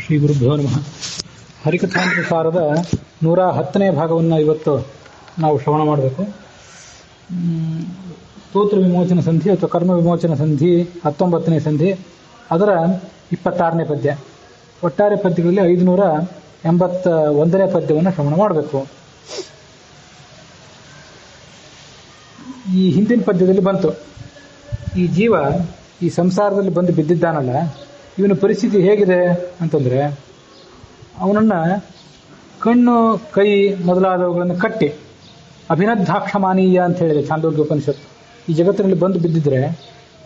ಶ್ರೀ ಗುರುಭ್ಯೋ ನಮಃ. ಹರಿಕಥಾಮೃತಸಾರದ 110ನೇ ಭಾಗವನ್ನು ಇವತ್ತು ನಾವು ಶ್ರವಣ ಮಾಡಬೇಕು. ಸ್ತೋತ್ರ ವಿಮೋಚನ ಸಂಧಿ ಅಥವಾ ಕರ್ಮ ವಿಮೋಚನ ಸಂಧಿ 19ನೇ ಸಂಧಿ, ಅದರ 26ನೇ ಪದ್ಯ. ಒಟ್ಟಾರೆ ಪದ್ಯಗಳಲ್ಲಿ 581ನೇ ಪದ್ಯವನ್ನು ಶ್ರವಣ ಮಾಡಬೇಕು. ಈ ಹಿಂದಿನ ಪದ್ಯದಲ್ಲಿ ಬಂತು, ಈ ಜೀವ ಈ ಸಂಸಾರದಲ್ಲಿ ಬಂದು ಬಿದ್ದಿದ್ದಾನಲ್ಲ, ಇವನ ಪರಿಸ್ಥಿತಿ ಹೇಗಿದೆ ಅಂತಂದರೆ, ಅವನನ್ನು ಕಣ್ಣು ಕೈ ಮೊದಲಾದವುಗಳನ್ನು ಕಟ್ಟಿ ಅಭಿನದ್ಧಾಕ್ಷಮಾನೀಯ ಅಂತ ಹೇಳಿದೆ ಛಾಂದೋಗ್ಯ ಉಪನಿಷತ್ತು. ಈ ಜಗತ್ತಿನಲ್ಲಿ ಬಂದು ಬಿದ್ದಿದ್ರೆ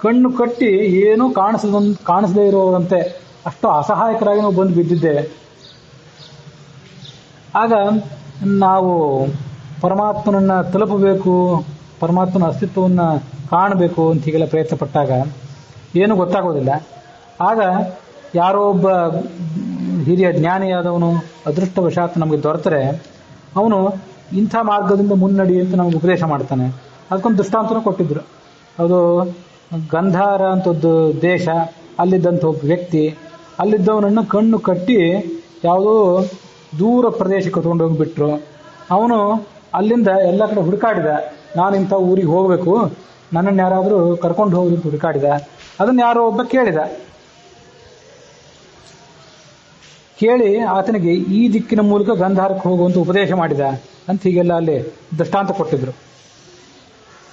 ಕಣ್ಣು ಕಟ್ಟಿ ಏನೂ ಕಾಣಿಸದೇ ಇರುವಂತೆ ಅಷ್ಟು ಅಸಹಾಯಕರಾಗಿ ನಾವು ಬಂದು ಬಿದ್ದಿದ್ದೇವೆ. ಆಗ ನಾವು ಪರಮಾತ್ಮನನ್ನು ತಲುಪಬೇಕು, ಪರಮಾತ್ಮನ ಅಸ್ತಿತ್ವವನ್ನು ಕಾಣಬೇಕು ಅಂತ ಹೀಗೆಲ್ಲ ಪ್ರಯತ್ನ ಪಟ್ಟಾಗ ಏನೂ ಗೊತ್ತಾಗೋದಿಲ್ಲ. ಆಗ ಯಾರೋ ಒಬ್ಬ ಹಿರಿಯ ಜ್ಞಾನಿಯಾದವನು ಅದೃಷ್ಟವಶಾತ್ ನಮಗೆ ದೊರೆತರೆ ಅವನು ಇಂಥ ಮಾರ್ಗದಿಂದ ಮುನ್ನಡಿ ಅಂತ ನಮಗೆ ಉಪದೇಶ ಮಾಡ್ತಾನೆ. ಅದಕ್ಕೊಂದು ದೃಷ್ಟಾಂತನೂ ಕೊಟ್ಟಿದ್ರು. ಅದು ಗಂಧಾರ ಅಂತದ್ದು ದೇಶ, ಅಲ್ಲಿದ್ದಂಥ ಒಬ್ಬ ವ್ಯಕ್ತಿ, ಅಲ್ಲಿದ್ದವನನ್ನು ಕಣ್ಣು ಕಟ್ಟಿ ಯಾವುದೋ ದೂರ ಪ್ರದೇಶಕ್ಕೆ ತೊಗೊಂಡೋಗಿಬಿಟ್ರು. ಅವನು ಅಲ್ಲಿಂದ ಎಲ್ಲ ಕಡೆ ಹುಡುಕಾಡಿದ, ನಾನು ಇಂಥ ಊರಿಗೆ ಹೋಗಬೇಕು, ನನ್ನನ್ನು ಯಾರಾದರೂ ಕರ್ಕೊಂಡು ಹೋಗಿ ಅಂತ ಹುಡುಕಾಡಿದ. ಅದನ್ನು ಯಾರೋ ಒಬ್ಬ ಕೇಳಿ ಆತನಿಗೆ ಈ ದಿಕ್ಕಿನ ಮೂಲಕ ಗಂಧಾರಕ್ಕೆ ಹೋಗುವಂತ ಉಪದೇಶ ಮಾಡಿದ ಅಂತ ಹೀಗೆಲ್ಲ ಅಲ್ಲಿ ದೃಷ್ಟಾಂತ ಕೊಟ್ಟಿದ್ರು.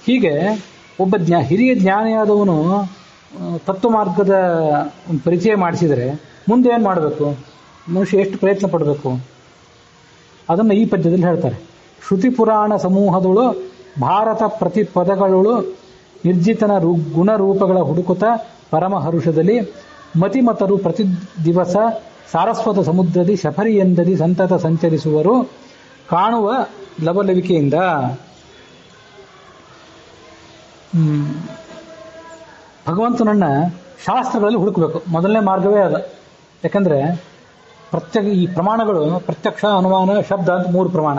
ಹೀಗೆ ಒಬ್ಬ ಹಿರಿಯ ಜ್ಞಾನಿಯಾದವನು ತತ್ವ ಮಾರ್ಗದ ಒಂದು ಪರಿಚಯ ಮಾಡಿಸಿದರೆ ಮುಂದೆ ಏನು ಮಾಡಬೇಕು, ಮನುಷ್ಯ ಎಷ್ಟು ಪ್ರಯತ್ನ ಪಡಬೇಕು, ಅದನ್ನು ಈ ಪದ್ಯದಲ್ಲಿ ಹೇಳ್ತಾರೆ. ಶ್ರುತಿ ಪುರಾಣ ಸಮೂಹದಳು ಭಾರತ ಪ್ರತಿ ಪದಗಳಳು ನಿರ್ಜಿತನ ಗುಣರೂಪಗಳ ಹುಡುಕುತ ಪರಮ ಹರುಷದಲ್ಲಿ ಮತಿಮತರು ಪ್ರತಿ ದಿವಸ ಸಾರಸ್ವತ ಸಮುದ್ರದಿ ಶಫರಿ ಎಂದದಿ ಸಂತತ ಸಂಚರಿಸುವರು ಕಾಣುವ ಲವಲವಿಕೆಯಿಂದ. ಭಗವಂತನನ್ನ ಶಾಸ್ತ್ರಗಳಲ್ಲಿ ಹುಡುಕಬೇಕು, ಮೊದಲನೇ ಮಾರ್ಗವೇ ಅದು. ಯಾಕಂದ್ರೆ ಈ ಪ್ರಮಾಣಗಳು ಪ್ರತ್ಯಕ್ಷ, ಅನುಮಾನ, ಶಬ್ದ ಅಂತ 3 ಪ್ರಮಾಣ.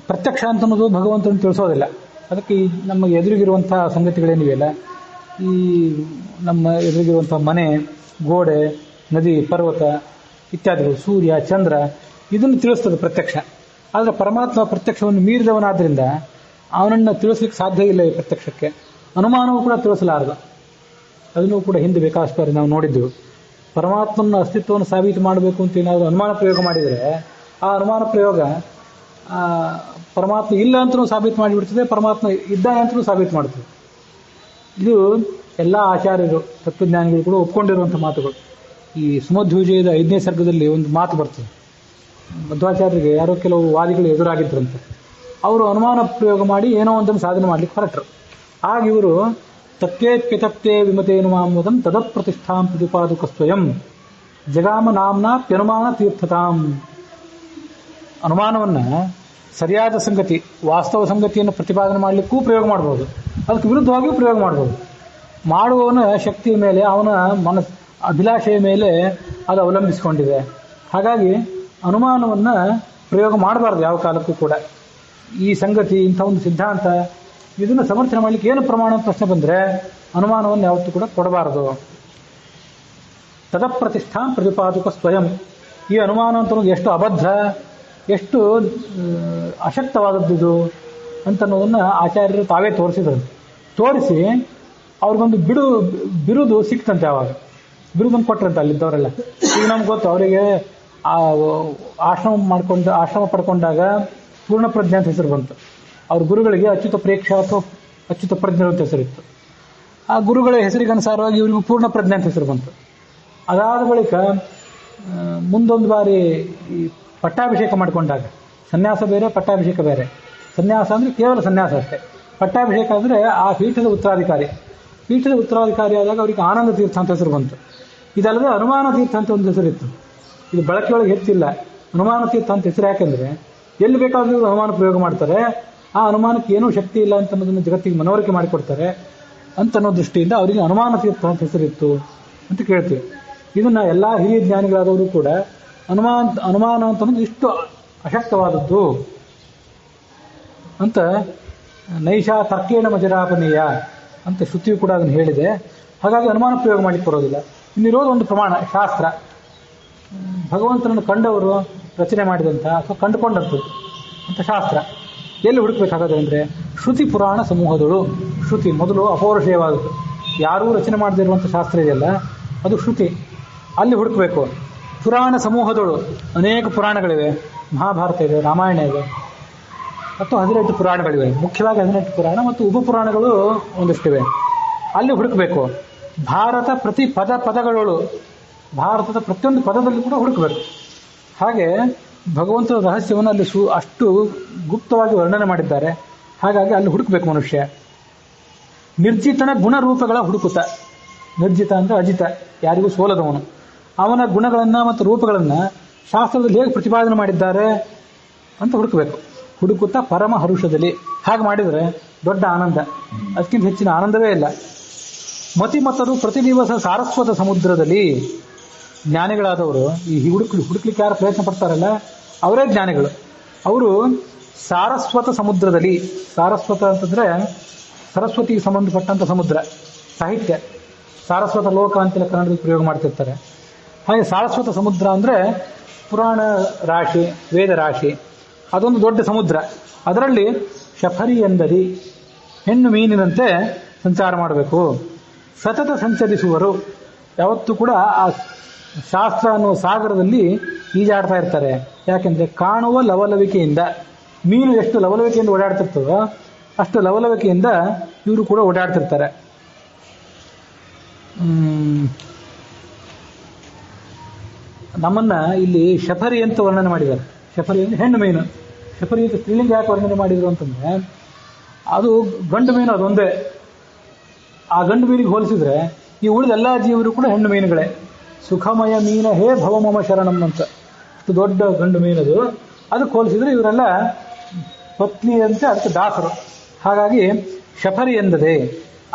ಪ್ರತ್ಯಕ್ಷ ಅಂತ ಅನ್ನೋದು ಭಗವಂತನ ತಿಳಿಸೋದಿಲ್ಲ. ಅದಕ್ಕೆ ಈ ನಮ್ಮ ಎದುರಿಗಿರುವಂಥ ಸಂಗತಿಗಳೇನಿವೆಯಲ್ಲ, ಈ ನಮ್ಮ ಎದುರಿಗಿರುವಂಥ ಮನೆ, ಗೋಡೆ, ನದಿ, ಪರ್ವತ ಇತ್ಯಾದಿಗಳು, ಸೂರ್ಯ, ಚಂದ್ರ, ಇದನ್ನು ತಿಳಿಸ್ತದೆ ಪ್ರತ್ಯಕ್ಷ. ಆದರೆ ಪರಮಾತ್ಮ ಪ್ರತ್ಯಕ್ಷವನ್ನು ಮೀರಿದವನಾದ್ರಿಂದ ಅವನನ್ನು ತಿಳಿಸ್ಲಿಕ್ಕೆ ಸಾಧ್ಯ ಇಲ್ಲ ಈ ಪ್ರತ್ಯಕ್ಷಕ್ಕೆ. ಅನುಮಾನವೂ ಕೂಡ ತಿಳಿಸಲಾರದು. ಅದನ್ನು ಕೂಡ ಹಿಂದೆ ಬೇಕಾಸ್ಪಾರಿ ನಾವು ನೋಡಿದ್ದೆವು. ಪರಮಾತ್ಮನ ಅಸ್ತಿತ್ವವನ್ನು ಸಾಬೀತು ಮಾಡಬೇಕು ಅಂತ ಏನಾದರೂ ಅನುಮಾನ ಪ್ರಯೋಗ ಮಾಡಿದರೆ ಆ ಅನುಮಾನ ಪ್ರಯೋಗ ಪರಮಾತ್ಮ ಇಲ್ಲ ಅಂತಲೂ ಸಾಬೀತು ಮಾಡಿಬಿಡ್ತದೆ, ಪರಮಾತ್ಮ ಇದ್ದಾನೆ ಅಂತಲೂ ಸಾಬೀತು ಮಾಡ್ತದೆ. ಇದು ಎಲ್ಲ ಆಚಾರ್ಯರು, ತತ್ವಜ್ಞಾನಿಗಳು ಕೂಡ ಒಪ್ಕೊಂಡಿರುವಂಥ ಮಾತುಗಳು. ಈ ಸುಮಧ್ವಿಜಯದ 5ನೇ ಸರ್ಗದಲ್ಲಿ ಒಂದು ಮಾತು ಬರ್ತದೆ. ಮಧ್ವಾಚಾರ್ಯರಿಗೆ ಯಾರೋ ಕೆಲವು ವಾದಿಗಳು ಎದುರಾಗಿದ್ದರಂತೆ. ಅವರು ಅನುಮಾನ ಪ್ರಯೋಗ ಮಾಡಿ ಏನೋ ಒಂದನ್ನು ಸಾಧನೆ ಮಾಡಲಿಕ್ಕೆ ಹೊರಟರು. ಆಗ ಇವರು ತತ್ವೇಪ್ಯತತ್ವೇ ವಿಮತೇನು ಮಾಮೋದಂ ತದಪ್ರತಿಷ್ಠಾಂ ಪ್ರತಿಪಾದುಕ ಸ್ವಯಂ ಜಗಾಮ ನಾಮ್ನಾ ಪ್ಯನುಮಾನ ತೀರ್ಥತಾಂ. ಅನುಮಾನವನ್ನು ಸರಿಯಾದ ಸಂಗತಿ, ವಾಸ್ತವ ಸಂಗತಿಯನ್ನು ಪ್ರತಿಪಾದನೆ ಮಾಡಲಿಕ್ಕೂ ಪ್ರಯೋಗ ಮಾಡಬಹುದು, ಅದಕ್ಕೆ ವಿರುದ್ಧವಾಗಿಯೂ ಪ್ರಯೋಗ ಮಾಡಬಹುದು. ಮಾಡುವವನ ಶಕ್ತಿಯ ಮೇಲೆ, ಅವನ ಅಭಿಲಾಷೆಯ ಮೇಲೆ ಅದು ಅವಲಂಬಿಸಿಕೊಂಡಿದೆ. ಹಾಗಾಗಿ ಅನುಮಾನವನ್ನು ಪ್ರಯೋಗ ಮಾಡಬಾರ್ದು ಯಾವ ಕಾಲಕ್ಕೂ ಕೂಡ. ಈ ಸಂಗತಿ, ಇಂಥ ಒಂದು ಸಿದ್ಧಾಂತ, ಇದನ್ನು ಸಮರ್ಥನೆ ಮಾಡಲಿಕ್ಕೆ ಏನು ಪ್ರಮಾಣ ಅಂತ ಪ್ರಶ್ನೆ ಬಂದರೆ ಅನುಮಾನವನ್ನು ಯಾವತ್ತೂ ಕೂಡ ಕೊಡಬಾರದು. ತದಪ್ರತಿಷ್ಠಾ ಪ್ರತಿಪಾದಕ ಸ್ವಯಂ. ಈ ಅನುಮಾನ ಅಂತ ಎಷ್ಟು ಅಬದ್ಧ, ಎಷ್ಟು ಅಶಕ್ತವಾದದ್ದು ಅಂತನ್ನೋದನ್ನು ಆಚಾರ್ಯರು ತಾವೇ ತೋರಿಸಿದ್ರು. ತೋರಿಸಿ ಅವ್ರಿಗೊಂದು ಬಿರುದು ಸಿಕ್ತಂತೆ. ಆವಾಗ ಬಿರುದನ್ನು ಕೊಟ್ರಂತೆ ಅಲ್ಲಿದ್ದವರೆಲ್ಲ. ಈಗ ನಮ್ಗೆ ಗೊತ್ತು, ಅವರಿಗೆ ಆಶ್ರಮ ಪಡ್ಕೊಂಡಾಗ ಪೂರ್ಣ ಪ್ರಜ್ಞೆ ಅಂತ ಹೆಸರು ಬಂತು. ಅವ್ರ ಗುರುಗಳಿಗೆ ಅಚ್ಯುತ ಪ್ರೇಕ್ಷ ಅಥವಾ ಅಚ್ಯುತ ಪ್ರಜ್ಞೆ ಅಂತ ಹೆಸರಿತ್ತು. ಆ ಗುರುಗಳ ಹೆಸರಿಗೆ ಅನುಸಾರವಾಗಿ ಇವರಿಗೂ ಪೂರ್ಣ ಪ್ರಜ್ಞೆ ಅಂತ ಹೆಸರು ಬಂತು. ಅದಾದ ಬಳಿಕ ಮುಂದೊಂದು ಬಾರಿ ಈ ಪಟ್ಟಾಭಿಷೇಕ ಮಾಡಿಕೊಂಡಾಗ, ಸನ್ಯಾಸ ಬೇರೆ ಪಟ್ಟಾಭಿಷೇಕ ಬೇರೆ. ಸನ್ಯಾಸ ಅಂದರೆ ಕೇವಲ ಸನ್ಯಾಸ ಅಷ್ಟೇ, ಪಟ್ಟಾಭಿಷೇಕ ಅಂದರೆ ಆ ಪೀಠದ ಉತ್ತರಾಧಿಕಾರಿ. ಪೀಠದ ಉತ್ತರಾಧಿಕಾರಿ ಆದಾಗ ಅವರಿಗೆ ಆನಂದ ತೀರ್ಥ ಅಂತ ಹೆಸರು ಬಂತು. ಇದಲ್ಲದೆ ಅನುಮಾನ ತೀರ್ಥ ಅಂತ ಒಂದು ಹೆಸರಿತ್ತು. ಇದು ಬಳಕೆಯೊಳಗೆ ಹೆಚ್ಚಿಲ್ಲ. ಅನುಮಾನ ತೀರ್ಥ ಅಂತ ಹೆಸರು ಯಾಕೆಂದರೆ ಎಲ್ಲಿ ಬೇಕಾದರೂ ಅನುಮಾನ ಪ್ರಯೋಗ ಮಾಡ್ತಾರೆ, ಆ ಅನುಮಾನಕ್ಕೆ ಏನೂ ಶಕ್ತಿ ಇಲ್ಲ ಅಂತ ಅನ್ನೋದನ್ನು ಜಗತ್ತಿಗೆ ಮನವರಿಕೆ ಮಾಡಿಕೊಡ್ತಾರೆ ಅಂತನ್ನೋ ದೃಷ್ಟಿಯಿಂದ ಅವರಿಗೆ ಅನುಮಾನ ತೀರ್ಥ ಅಂತ ಹೆಸರಿತ್ತು ಅಂತ ಕೇಳ್ತೀವಿ. ಇದನ್ನು ಎಲ್ಲ ಹಿರಿಯ ಜ್ಞಾನಿಗಳಾದವರು ಕೂಡ ಅನುಮಾನ ಅಂತ ಅನ್ನೋದು ಇಷ್ಟು ಅಶಕ್ತವಾದದ್ದು ಅಂತ ನೈಷಾ ತರ್ಕೇಣ ಮಜರಾಪನೀಯ ಅಂತ ಶ್ರುತಿಯು ಕೂಡ ಅದನ್ನು ಹೇಳಿದೆ. ಹಾಗಾಗಿ ಅನುಮಾನ ಪ್ರಯೋಗ ಮಾಡಲಿಕ್ಕೆ ಬರೋದಿಲ್ಲ. ಇನ್ನಿರೋದು ಒಂದು ಪ್ರಮಾಣ, ಶಾಸ್ತ್ರ. ಭಗವಂತನನ್ನು ಕಂಡವರು ರಚನೆ ಮಾಡಿದಂಥ ಅಥವಾ ಕಂಡುಕೊಂಡಂಥದ್ದು ಅಂತ ಶಾಸ್ತ್ರ. ಎಲ್ಲಿ ಹುಡುಕ್ಬೇಕಾಗೋದು ಅಂದರೆ ಶ್ರುತಿ ಪುರಾಣ ಸಮೂಹದಳು. ಶ್ರುತಿ ಮೊದಲು ಅಪೌರುಷೇಯವಾದದ್ದು, ಯಾರೂ ರಚನೆ ಮಾಡದಿರುವಂಥ ಶಾಸ್ತ್ರ ಇದೆಯಲ್ಲ ಅದು ಶ್ರುತಿ, ಅಲ್ಲಿ ಹುಡುಕಬೇಕು. ಪುರಾಣ ಸಮೂಹದಳು ಅನೇಕ ಪುರಾಣಗಳಿವೆ, ಮಹಾಭಾರತ ಇದೆ, ರಾಮಾಯಣ ಇದೆ, ಮತ್ತು 18 ಪುರಾಣಗಳಿವೆ. ಮುಖ್ಯವಾಗಿ 18 ಪುರಾಣ ಮತ್ತು ಉಪಪುರಾಣಗಳು ಒಂದಿಷ್ಟಿವೆ, ಅಲ್ಲಿ ಹುಡುಕಬೇಕು. ಭಾರತ ಪ್ರತಿ ಪದಗಳು, ಭಾರತದ ಪ್ರತಿಯೊಂದು ಪದದಲ್ಲಿ ಕೂಡ ಹುಡುಕಬೇಕು. ಹಾಗೆ ಭಗವಂತನ ರಹಸ್ಯವನ್ನು ಅಲ್ಲಿ ಅಷ್ಟು ಗುಪ್ತವಾಗಿ ವರ್ಣನೆ ಮಾಡಿದ್ದಾರೆ. ಹಾಗಾಗಿ ಅಲ್ಲಿ ಹುಡುಕಬೇಕು ಮನುಷ್ಯ. ನಿರ್ಜಿತನ ಗುಣರೂಪಗಳ ಹುಡುಕುತ್ತ, ನಿರ್ಜಿತ ಅಂದರೆ ಅಜಿತ, ಯಾರಿಗೂ ಸೋಲದವನು, ಅವನ ಗುಣಗಳನ್ನು ಮತ್ತು ರೂಪಗಳನ್ನು ಶಾಸ್ತ್ರದಲ್ಲಿ ಹೇಗೆ ಪ್ರತಿಪಾದನೆ ಮಾಡಿದ್ದಾರೆ ಅಂತ ಹುಡುಕಬೇಕು. ಹುಡುಕುತ್ತಾ ಪರಮ ಹರುಷದಲ್ಲಿ. ಹಾಗೆ ಮಾಡಿದರೆ ದೊಡ್ಡ ಆನಂದ, ಅದಕ್ಕಿಂತ ಹೆಚ್ಚಿನ ಆನಂದವೇ ಇಲ್ಲ. ಮತಿಮತರು ಪ್ರತಿ ದಿವಸ ಸಾರಸ್ವತ ಸಮುದ್ರದಲ್ಲಿ, ಜ್ಞಾನಿಗಳಾದವರು ಈ ಹುಡುಕ್ಲಿಕ್ಕೆ ಯಾರು ಪ್ರಯತ್ನ ಪಡ್ತಾರಲ್ಲ ಅವರೇ ಜ್ಞಾನಿಗಳು. ಅವರು ಸಾರಸ್ವತ ಸಮುದ್ರದಲ್ಲಿ, ಸಾರಸ್ವತ ಅಂತಂದ್ರೆ ಸರಸ್ವತಿಗೆ ಸಂಬಂಧಪಟ್ಟಂತ ಸಮುದ್ರ, ಸಾಹಿತ್ಯ, ಸಾರಸ್ವತ ಲೋಕ ಅಂತೆಲ್ಲ ಕನ್ನಡದಲ್ಲಿ ಪ್ರಯೋಗ ಮಾಡ್ತಿರ್ತಾರೆ. ಹಾಗೆ ಸಾರಸ್ವತ ಸಮುದ್ರ ಅಂದ್ರೆ ಪುರಾಣ ರಾಶಿ, ವೇದ ರಾಶಿ, ಅದೊಂದು ದೊಡ್ಡ ಸಮುದ್ರ. ಅದರಲ್ಲಿ ಶಫರಿ ಎಂದರಿ, ಹೆಣ್ಣು ಮೀನಿನಂತೆ ಸಂಚಾರ ಮಾಡಬೇಕು. ಸತತ ಸಂಚರಿಸುವರು, ಯಾವತ್ತೂ ಕೂಡ ಆ ಶಾಸ್ತ್ರ ಅನ್ನುವ ಸಾಗರದಲ್ಲಿ ಈಜಾಡ್ತಾ ಇರ್ತಾರೆ. ಯಾಕೆಂದ್ರೆ ಕಾಣುವ ಲವಲವಿಕೆಯಿಂದ, ಮೀನು ಎಷ್ಟು ಲವಲವಿಕೆಯಿಂದ ಓಡಾಡ್ತಿರ್ತದೋ ಅಷ್ಟು ಲವಲವಿಕೆಯಿಂದ ಇವರು ಕೂಡ ಓಡಾಡ್ತಿರ್ತಾರೆ. ನಮ್ಮನ್ನ ಇಲ್ಲಿ ಶಫರಿ ಅಂತ ವರ್ಣನೆ ಮಾಡಿದ್ದಾರೆ. ಶಫರಿ ಅಂದ್ರೆ ಹೆಣ್ಣು ಮೀನು. ಶಫರಿ ಅಂತ ಸ್ತ್ರೀಲಿಂಗ ಯಾಕೆ ವರ್ಣನೆ ಮಾಡಿದ್ರು ಅಂತಂದ್ರೆ ಅದು ಗಂಡು ಮೀನು ಅದೊಂದೇ. ಆ ಗಂಡು ಮೀನಿಗೆ ಹೋಲಿಸಿದ್ರೆ ಈ ಉಳಿದ ಎಲ್ಲಾ ಜೀವರು ಕೂಡ ಹೆಣ್ಣು ಮೀನುಗಳೇ. ಸುಖಮಯ ಮೀನ ಹೇ ಭವಮಮ ಶರಣಂ ಅಂತ ಅಷ್ಟು ದೊಡ್ಡ ಗಂಡು ಮೀನದು. ಅದಕ್ಕೆ ಹೋಲಿಸಿದ್ರೆ ಇವರೆಲ್ಲ ಪತ್ನಿ ಅಂತ, ಅದಕ್ಕೆ ದಾಸರು. ಹಾಗಾಗಿ ಶಫರಿ ಎಂದದೆ.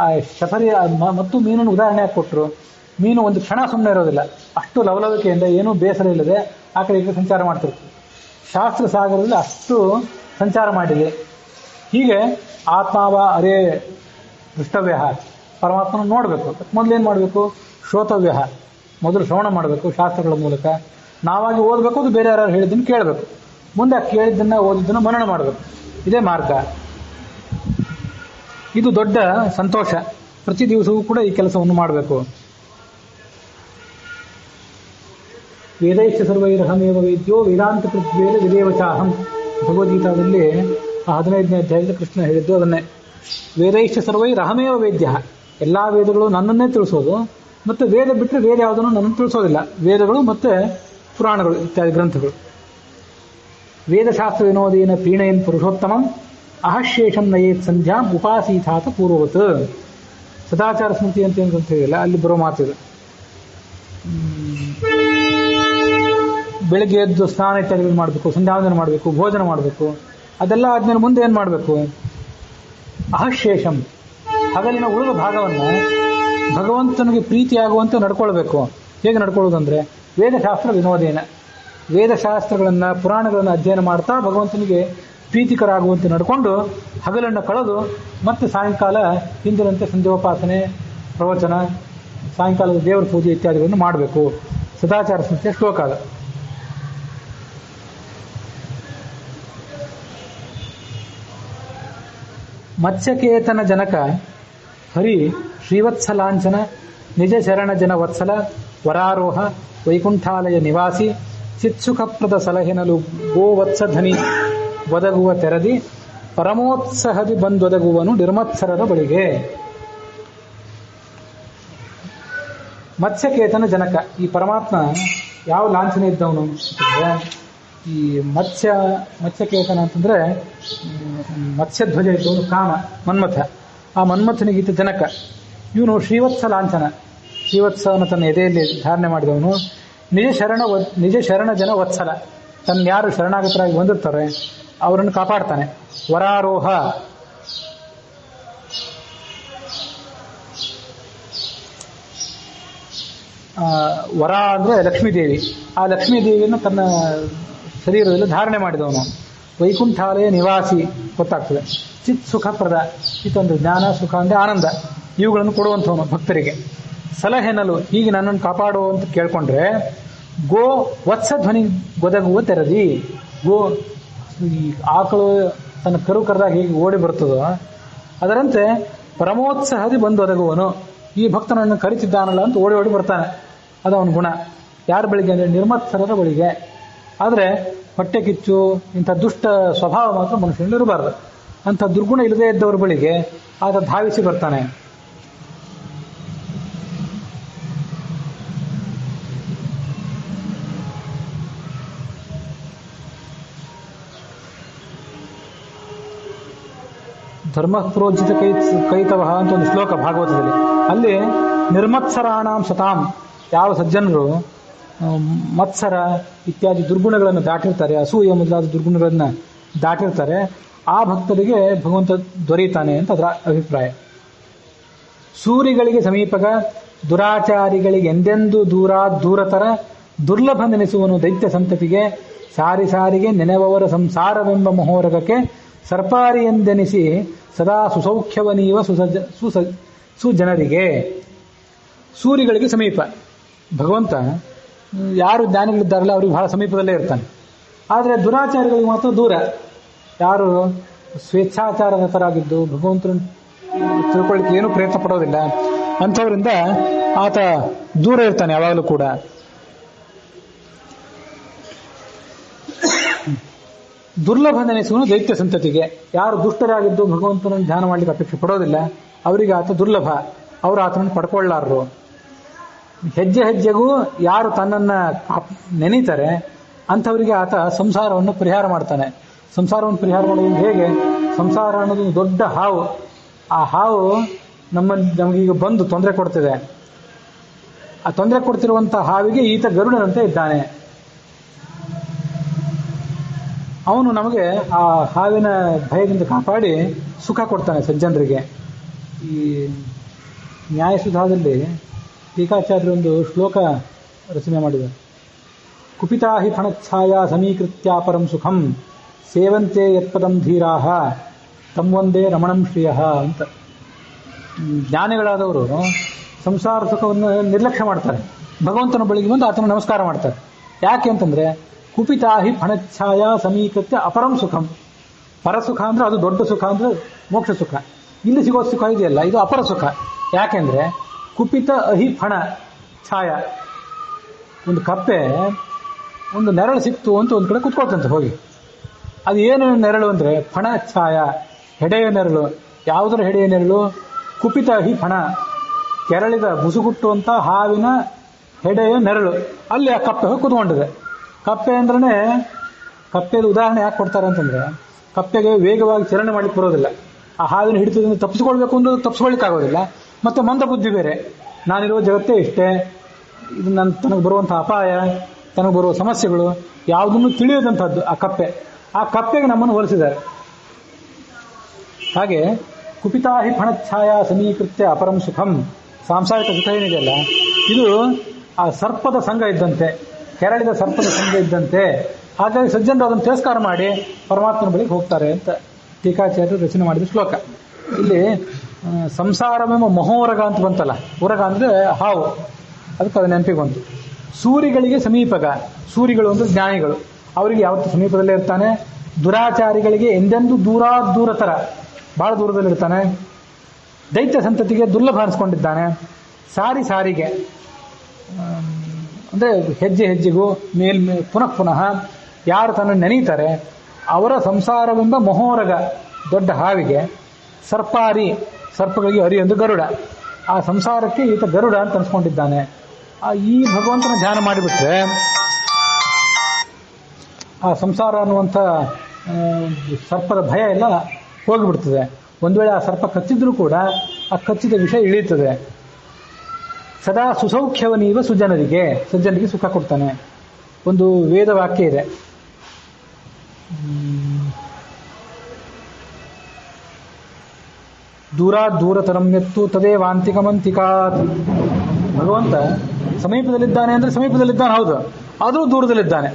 ಆ ಶಫರಿ ಮತ್ತು ಮೀನನ್ನು ಉದಾಹರಣೆ ಕೊಟ್ಟರು. ಮೀನು ಒಂದು ಕ್ಷಣ ಸುಮ್ಮನೆ ಇರೋದಿಲ್ಲ, ಅಷ್ಟು ಲವಲವಿಕೆಯಿಂದ ಏನೂ ಬೇಸರ ಇಲ್ಲದೆ ಆ ಕಡೆ ಈ ಕಡೆ ಸಂಚಾರ ಮಾಡ್ತಿರ್ತದೆ. ಶಾಸ್ತ್ರ ಸಾಗರದಲ್ಲಿ ಅಷ್ಟು ಸಂಚಾರ ಮಾಡಿದೆ. ಹೀಗೆ ಆತ್ಮಾವ ಅರೇ ದೃಷ್ಟವ್ಯ, ಪರಮಾತ್ಮನ ನೋಡಬೇಕು. ಮೊದಲೇನು ಮಾಡಬೇಕು? ಶ್ರೋತವ್ಯ, ಮೊದಲು ಶ್ರವಣ ಮಾಡಬೇಕು ಶಾಸ್ತ್ರಗಳ ಮೂಲಕ. ನಾವಾಗಿ ಓದಬೇಕು, ಅದು ಬೇರೆ ಯಾರು ಹೇಳಿದ್ದನ್ನು ಕೇಳಬೇಕು. ಮುಂದೆ ಕೇಳಿದ್ದನ್ನು ಓದಿದ್ದನ್ನು ಮನನ ಮಾಡಬೇಕು. ಇದೇ ಮಾರ್ಗ. ಇದು ದೊಡ್ಡ ಸಂತೋಷ. ಪ್ರತಿ ದಿವಸವೂ ಕೂಡ ಈ ಕೆಲಸವನ್ನು ಮಾಡಬೇಕು. ವೇದೈಶ್ಚ ಸರ್ವೈರಹಮೇವ ವೇದ್ಯೋ ವೇದಾಂತ ಕೃತ್ವೇದ ವಿದೇವಚಾಹಂ. ಭಗವದ್ಗೀತಾದಲ್ಲಿ 15ನೇ ಅಧ್ಯಾಯದಲ್ಲಿ ಕೃಷ್ಣ ಹೇಳಿದ್ದು ಅದನ್ನೇ. ವೇದೈಶ್ಚ ಸರ್ವೈರಹಮೇವ ವೇದ್ಯ, ಎಲ್ಲಾ ವೇದಗಳು ನನ್ನನ್ನೇ ತಿಳಿಸೋದು, ಮತ್ತೆ ವೇದ ಬಿಟ್ಟರೆ ವೇದ ಯಾವುದನ್ನು ನನ್ನನ್ನು ತಿಳಿಸೋದಿಲ್ಲ. ವೇದಗಳು ಮತ್ತೆ ಪುರಾಣಗಳು ಇತ್ಯಾದಿ ಗ್ರಂಥಗಳು. ವೇದಶಾಸ್ತ್ರ ವಿನೋದೇನ ಪ್ರೀಣಯನ್ ಪುರುಷೋತ್ತಮಂ ಅಹಶೇಷಂ ನಯೇತ್ ಸಂಧ್ಯಾಂ ಉಪಾಸೀತಾತ ಪೂರ್ವವತ್. ಸದಾಚಾರ ಸ್ಮೃತಿ ಅಂತ ಏನು ಗ್ರಂಥ ಇದೆಯಲ್ಲ, ಅಲ್ಲಿ ಬರೋ ಮಾತಿದೆ. ಬೆಳಗ್ಗೆ ಎದ್ದು ಸ್ನಾನ ಇತ್ಯಾದಿಗಳು ಮಾಡಬೇಕು, ಸಂಧ್ಯಾವಂದನೆ ಮಾಡಬೇಕು, ಭೋಜನ ಮಾಡಬೇಕು. ಅದೆಲ್ಲ ಆದ್ಮೇಲೆ ಮುಂದೆ ಏನು ಮಾಡಬೇಕು? ಅಹಶೇಷಂ, ಹಗಲಿನ ಉಳಿದ ಭಾಗವನ್ನು ಭಗವಂತನಿಗೆ ಪ್ರೀತಿಯಾಗುವಂತೆ ನಡ್ಕೊಳ್ಬೇಕು. ಹೇಗೆ ನಡ್ಕೊಳ್ಳೋದಂದ್ರೆ ವೇದಶಾಸ್ತ್ರ ವಿನೋದೇನ, ವೇದಶಾಸ್ತ್ರಗಳನ್ನು ಪುರಾಣಗಳನ್ನು ಅಧ್ಯಯನ ಮಾಡ್ತಾ ಭಗವಂತನಿಗೆ ಪ್ರೀತಿಕರ ಆಗುವಂತೆ ನಡ್ಕೊಂಡು ಹಗಲನ್ನು ಕಳೆದು ಮತ್ತೆ ಸಾಯಂಕಾಲ ಹಿಂದಿನಂತೆ ಸಂಧ್ಯೋಪಾಸನೆ, ಪ್ರವಚನ, ಸಾಯಂಕಾಲದ ದೇವರ ಪೂಜೆ ಇತ್ಯಾದಿಗಳನ್ನು ಮಾಡಬೇಕು. ಸದಾಚಾರ ಸಂಸ್ಥೆಯ ಶ್ಲೋಕ ಅದು. ಮತ್ಸ್ಯಕೇತನ ಜನಕ ಹರಿ ಶ್ರೀವತ್ಸಲಾಂಛನ ನಿಜ ಶರಣ ಜನ ವತ್ಸಲ ವರಾರೋಹ ವೈಕುಂಠಾಲಯ ನಿವಾಸಿ ಚಿತ್ಸುಖಪ್ರದ ಸಲಹೆನಲು ಗೋವತ್ಸಧನಿ ಒದಗುವ ತೆರದಿ ಪರಮೋತ್ಸಹದಿ ಬಂದೊದಗುವನು ನಿರ್ಮತ್ಸರದ ಬಳಿಗೆ. ಮತ್ಸ್ಯಕೇತನ ಜನಕ, ಈ ಪರಮಾತ್ಮ ಯಾವ ಲಾಂಛನ ಇದ್ದವನು ಅಂತಂದ್ರೆ, ಈ ಮತ್ಸ್ಯಕೇತನ ಅಂತಂದ್ರೆ ಮತ್ಸ್ಯಧ್ವಜ ಇದ್ದವನು ಕಾಮ, ಮನ್ಮಥ. ಆ ಮನ್ಮಥನಿಗಿದ್ದ ಜನಕ ಇವನು ಶ್ರೀವತ್ಸ ಲಾಂಛನ, ಶ್ರೀವತ್ಸವನ್ನು ತನ್ನ ಎದೆಯಲ್ಲಿ ಧಾರಣೆ ಮಾಡಿದವನು. ನಿಜ ಶರಣ ಜನ ವತ್ಸಲ, ತನ್ನ ಯಾರು ಶರಣಾಗತರಾಗಿ ಬಂದಿರ್ತಾರೆ ಅವರನ್ನು ಕಾಪಾಡ್ತಾನೆ. ವರಾರೋಹ, ವರ ಅಂದ್ರೆ ಲಕ್ಷ್ಮೀದೇವಿ, ಆ ಲಕ್ಷ್ಮೀದೇವಿಯನ್ನು ತನ್ನ ಶರೀರದಲ್ಲಿ ಧಾರಣೆ ಮಾಡಿದವನು. ವೈಕುಂಠಾಲಯ ನಿವಾಸಿ, ಗೊತ್ತಾಗ್ತದೆ. ಚಿತ್ ಸುಖಪ್ರದ, ಚಿತ್ತೊಂದು ಜ್ಞಾನ, ಸುಖ ಅಂದ್ರೆ ಆನಂದ, ಇವುಗಳನ್ನು ಕೊಡುವಂಥವನು ಭಕ್ತರಿಗೆ. ಸಲಹೆನಲು, ಹೀಗೆ ನನ್ನನ್ನು ಕಾಪಾಡು ಅಂತ ಕೇಳ್ಕೊಂಡ್ರೆ ಗೋ ವತ್ಸ ಧ್ವನಿ ಗೊದಗುವ ತೆರದಿ. ಗೋ, ಈ ಆಕಳು ತನ್ನ ಕರು ಕರೆದಾಗ ಹೇಗೆ ಓಡಿ ಬರ್ತದೋ ಅದರಂತೆ ಪರಮೋತ್ಸಾಹದಿ ಬಂದು ಒದಗುವನು. ಈ ಭಕ್ತನನ್ನು ಕರಿತಿದ್ದಾನಲ್ಲ ಅಂತ ಓಡಿ ಓಡಿ ಬರ್ತಾನೆ. ಅದು ಅವನ ಗುಣ. ಯಾರ ಬಳಿಗೆ ಅಂದರೆ ನಿರ್ಮತ್ಸರರ ಬಳಿಗೆ. ಆದರೆ ಹೊಟ್ಟೆ ಕಿಚ್ಚು ಇಂಥ ದುಷ್ಟ ಸ್ವಭಾವ ಮಾತ್ರ ಮನುಷ್ಯನಲ್ಲಿ ಇರಬಾರ್ದು. ಅಂಥ ದುರ್ಗುಣ ಇಲ್ಲದೇ ಇದ್ದವರ ಬಳಿಗೆ ಆತ ಧಾವಿಸಿ ಬರ್ತಾನೆ. ಧರ್ಮ ಪ್ರೋಜಿತ ಕೈತವ ಅಂತ ಒಂದು ಶ್ಲೋಕ ಭಾಗವತದಲ್ಲಿ. ಅಲ್ಲಿ ನಿರ್ಮತ್ಸರಾಣಾಂ ಸತಾಂ, ಯಾವ ಸಜ್ಜನರು ಮತ್ಸರ ಇತ್ಯಾದಿ ದುರ್ಗುಣಗಳನ್ನು ದಾಟಿರ್ತಾರೆ, ಅಸೂಯೆ ಮೊದಲಾದ ದುರ್ಗುಣಗಳನ್ನು ದಾಟಿರ್ತಾರೆ, ಆ ಭಕ್ತರಿಗೆ ಭಗವಂತ ದೊರೆಯುತ್ತಾನೆ ಅಂತ ಅದರ ಅಭಿಪ್ರಾಯ. ಸೂರಿಗಳಿಗೆ ಸಮೀಪಗ ದುರಾಚಾರಿಗಳಿಗೆ ಎಂದೆಂದು ದೂರತರ ದುರ್ಲಭ ನೆನೆಸುವನು ದೈತ್ಯ ಸಂತತಿಗೆ. ಸಾರಿ ಸಾರಿಗೆ ನೆನೆವವರ ಸಂಸಾರವೆಂಬ ಮಹೋರಗಕ್ಕೆ ಸರ್ಪಾರಿ ಎಂದೆನಿಸಿ ಸದಾ ಸುಸೌಖ್ಯವನೀವ ಸುಜನರಿಗೆ. ಸೂರಿಗಳಿಗೆ ಸಮೀಪ ಭಗವಂತ, ಯಾರು ಜ್ಞಾನಿಗಳಿದ್ದಾರಲ್ಲ ಅವ್ರಿಗೆ ಬಹಳ ಸಮೀಪದಲ್ಲೇ ಇರ್ತಾನೆ. ಆದರೆ ದುರಾಚಾರಿಗಳಿಗೆ ಮಾತ್ರ ದೂರ. ಯಾರು ಸ್ವೇಚ್ಛಾಚಾರರತರಾಗಿದ್ದು ಭಗವಂತರನ್ನು ತಿಳ್ಕೊಳ್ಳಿಕ್ಕೆ ಏನೂ ಪ್ರಯತ್ನ ಪಡೋದಿಲ್ಲ ಅಂಥವರಿಂದ ಆತ ದೂರ ಇರ್ತಾನೆ ಯಾವಾಗಲೂ ಕೂಡ. ದುರ್ಲಭ ನೆನೆಸುವನು ದೈತ್ಯ ಸಂತತಿಗೆ. ಯಾರು ದುಷ್ಟರಾಗಿದ್ದು ಭಗವಂತನನ್ನು ಧ್ಯಾನ ಮಾಡಲಿಕ್ಕೆ ಅಪೇಕ್ಷೆ ಪಡೋದಿಲ್ಲ ಅವರಿಗೆ ಆತ ದುರ್ಲಭ. ಅವರು ಆತನನ್ನು ಪಡ್ಕೊಳ್ಳಾರರು. ಹೆಜ್ಜೆ ಹೆಜ್ಜೆಗೂ ಯಾರು ತನ್ನನ್ನು ನೆನೀತಾರೆ ಅಂಥವರಿಗೆ ಆತ ಸಂಸಾರವನ್ನು ಪರಿಹಾರ ಮಾಡ್ತಾನೆ. ಸಂಸಾರವನ್ನು ಪರಿಹಾರ ಮಾಡೋದು ಹೇಗೆ? ಸಂಸಾರ ಅನ್ನೋದು ಒಂದು ದೊಡ್ಡ ಹಾವು. ಆ ಹಾವು ನಮಗೀಗ ಬಂದು ತೊಂದರೆ ಕೊಡ್ತಿದೆ. ಆ ತೊಂದರೆ ಕೊಡ್ತಿರುವಂಥ ಹಾವಿಗೆ ಈತ ಗರುಡನಂತೆ ಇದ್ದಾನೆ. ಅವನು ನಮಗೆ ಆ ಹಾವಿನ ಭಯದಿಂದ ಕಾಪಾಡಿ ಸುಖ ಕೊಡ್ತಾನೆ ಸಜ್ಜನರಿಗೆ. ಈ ನ್ಯಾಯಸುಧಾದಲ್ಲಿ ಟೀಕಾಚಾರ್ಯರು ಒಂದು ಶ್ಲೋಕ ರಚನೆ ಮಾಡಿದ್ದಾರೆ. ಕುಪಿತಾ ಹಿ ಫಣಚ್ಛಾಯಾ ಸಮೀಕೃತ್ಯ ಪರಂ ಸುಖಂ ಸೇವಂತೆ ಯತ್ಪದಂ ಧೀರಾಹ ತಮ್ವಂದೇ ರಮಣಂ ಶ್ರಿಯಃ ಅಂತ. ಜ್ಞಾನಿಗಳಾದವರು ಸಂಸಾರ ಸುಖವನ್ನು ನಿರ್ಲಕ್ಷ್ಯ ಮಾಡ್ತಾರೆ. ಭಗವಂತನ ಬಳಿಗೆ ಬಂದು ಆತನ ನಮಸ್ಕಾರ ಮಾಡ್ತಾರೆ. ಯಾಕೆ ಅಂತಂದ್ರೆ ಕುಪಿತಾ ಹಿ ಫಣಚ್ಛಾಯಾ ಸಮೀಕೃತ್ಯ ಅಪರಂ ಸುಖಂ. ಪರಸುಖ ಅಂದ್ರೆ ಅದು ದೊಡ್ಡ ಸುಖ ಅಂದ್ರೆ ಮೋಕ್ಷ ಸುಖ. ಇಲ್ಲಿ ಸಿಗೋ ಸುಖ ಇದೆಯಲ್ಲ ಇದು ಅಪರ ಸುಖ. ಯಾಕೆಂದ್ರೆ ಕುಪಿತ ಅಹಿ ಫಣ ಛಾಯ. ಒಂದು ಕಪ್ಪೆ ಒಂದು ನೆರಳು ಸಿಕ್ತು ಅಂತ ಒಂದು ಕಡೆ ಕುತ್ಕೊಳ್ತಂತೆ ಹೋಗಿ. ಅದು ಏನು ನೆರಳು ಅಂದ್ರೆ ಫಣ ಛಾಯ, ಹೆಡೆಯ ನೆರಳು. ಯಾವುದರ ಹೆಡೆಯ ನೆರಳು? ಕುಪಿತ ಅಹಿ ಫಣ, ಕೆರಳಿದ ಬುಸುಗುಟ್ಟುವಂತ ಹಾವಿನ ಹೆಡೆಯ ನೆರಳು. ಅಲ್ಲಿ ಆ ಕಪ್ಪೆ ಹೋಗಿ ಕುತ್ಕೊಂಡಿದೆ. ಕಪ್ಪೆ ಅಂದ್ರೇ, ಕಪ್ಪೆದ ಉದಾಹರಣೆ ಯಾಕೆ ಕೊಡ್ತಾರೆ ಅಂತಂದ್ರೆ ಕಪ್ಪೆಗೆ ವೇಗವಾಗಿ ಚಲನೆ ಮಾಡ್ಲಿಕ್ಕೆ ಬರೋದಿಲ್ಲ. ಆ ಹಾವಿನ ಹಿಡಿತದಿಂದ ತಪ್ಪಿಸ್ಕೊಳ್ಬೇಕು ಅಂದ್ರೆ ತಪ್ಪಿಸ್ಕೊಳ್ಳಿಕ್ಕಾಗೋದಿಲ್ಲ. ಮತ್ತೆ ಮಂದ ಬುದ್ಧಿ ಬೇರೆ. ನಾನಿರುವ ಜಗತ್ತೇ ಇಷ್ಟೇ, ಇದು ತನಗೆ ಬರುವಂತಹ ಅಪಾಯ, ತನಗೆ ಬರುವ ಸಮಸ್ಯೆಗಳು ಯಾವುದನ್ನು ತಿಳಿಯದಂಥದ್ದು ಆ ಕಪ್ಪೆ. ಆ ಕಪ್ಪೆಗೆ ನಮ್ಮನ್ನು ಹೋಲಿಸಿದ್ದಾರೆ. ಹಾಗೆ ಕುಪಿತಾಹಿ ಫಣಚ್ಛಾಯ ಸಮೀಕೃತ್ಯ ಅಪರಂ ಸುಖಂ. ಸಾಂಸಾರಿಕ ಸುಖ ಏನಿದೆಯಲ್ಲ ಇದು ಆ ಸರ್ಪದ ಸಂಘ ಇದ್ದಂತೆ, ಕೆರಳಿದ ಸರ್ಪದ ಸಂಘ ಇದ್ದಂತೆ. ಹಾಗಾಗಿ ಸಜ್ಜನರು ಅದನ್ನು ತಿರಸ್ಕಾರ ಮಾಡಿ ಪರಮಾತ್ಮನ ಬಳಿಗೆ ಹೋಗ್ತಾರೆ ಅಂತ ಟೀಕಾಚಾರ್ಯರು ರಚನೆ ಮಾಡಿದ ಶ್ಲೋಕ. ಇಲ್ಲಿ ಸಂಸಾರವೆಂಬ ಮಹೋರಗ ಅಂತ ಬಂತಲ್ಲ, ಉರಗ ಅಂದ್ರೆ ಹಾವು, ಅದಕ್ಕೆ ಅದು ನೆನಪಿಗೆ ಬಂತು. ಸೂರಿಗಳಿಗೆ ಸಮೀಪಗ. ಸೂರಿಗಳು ಅಂದ್ರೆ ಜ್ಞಾನಿಗಳು, ಅವರಿಗೆ ಯಾವತ್ತು ಸಮೀಪದಲ್ಲೇ ಇರ್ತಾನೆ. ದುರಾಚಾರಿಗಳಿಗೆ ಎಂದೆಂದೂ ದೂರತರ, ಬಹಳ ದೂರದಲ್ಲಿರ್ತಾನೆ. ದೈತ್ಯ ಸಂತತಿಗೆ ದುರ್ಲಭ ಅನಿಸ್ಕೊಂಡಿದ್ದಾನೆ. ಸಾರಿಗೆ ಅಂದ್ರೆ ಹೆಜ್ಜೆ ಹೆಜ್ಜೆಗೂ ಪುನಃ ಯಾರು ತನ್ನ ನೆನೀತಾರೆ ಅವರ ಸಂಸಾರವೆಂಬ ಮಹೋರಗ ದೊಡ್ಡ ಹಾವಿಗೆ. ಸರ್ಪಾರಿ, ಸರ್ಪಗಳಿಗೆ ಅರಿ ಎಂದು ಗರುಡ. ಆ ಸಂಸಾರಕ್ಕೆ ಈತ ಗರುಡ ಅಂತ ಅನ್ಸ್ಕೊಂಡಿದ್ದಾನೆ. ಈ ಭಗವಂತನ ಧ್ಯಾನ ಮಾಡಿಬಿಟ್ರೆ ಆ ಸಂಸಾರ ಅನ್ನುವಂಥ ಸರ್ಪದ ಭಯ ಎಲ್ಲ ಹೋಗಿಬಿಡ್ತದೆ. ಒಂದು ವೇಳೆ ಆ ಸರ್ಪ ಕಚ್ಚಿದ್ರೂ ಕೂಡ ಆ ಕಚ್ಚಿದ ವಿಷ ಇಳಿಯುತ್ತದೆ. ಸದಾ ಸುಸೌಖ್ಯವನೀವ ಸುಜನರಿಗೆ, ಸಜ್ಜನರಿಗೆ ಸುಖ ಕೊಡ್ತಾನೆ. ಒಂದು ವೇದ ವಾಕ್ಯ ಇದೆ, ದೂರತರಮ್ಯತ್ತು ತದೇ ವಾಂತಿಕಮಂತಿಕಾತ್. ಭಗವಂತ ಸಮೀಪದಲ್ಲಿದ್ದಾನೆ ಅಂದ್ರೆ ಸಮೀಪದಲ್ಲಿದ್ದಾನೆ, ಹೌದು, ಆದರೂ ದೂರದಲ್ಲಿದ್ದಾನೆ.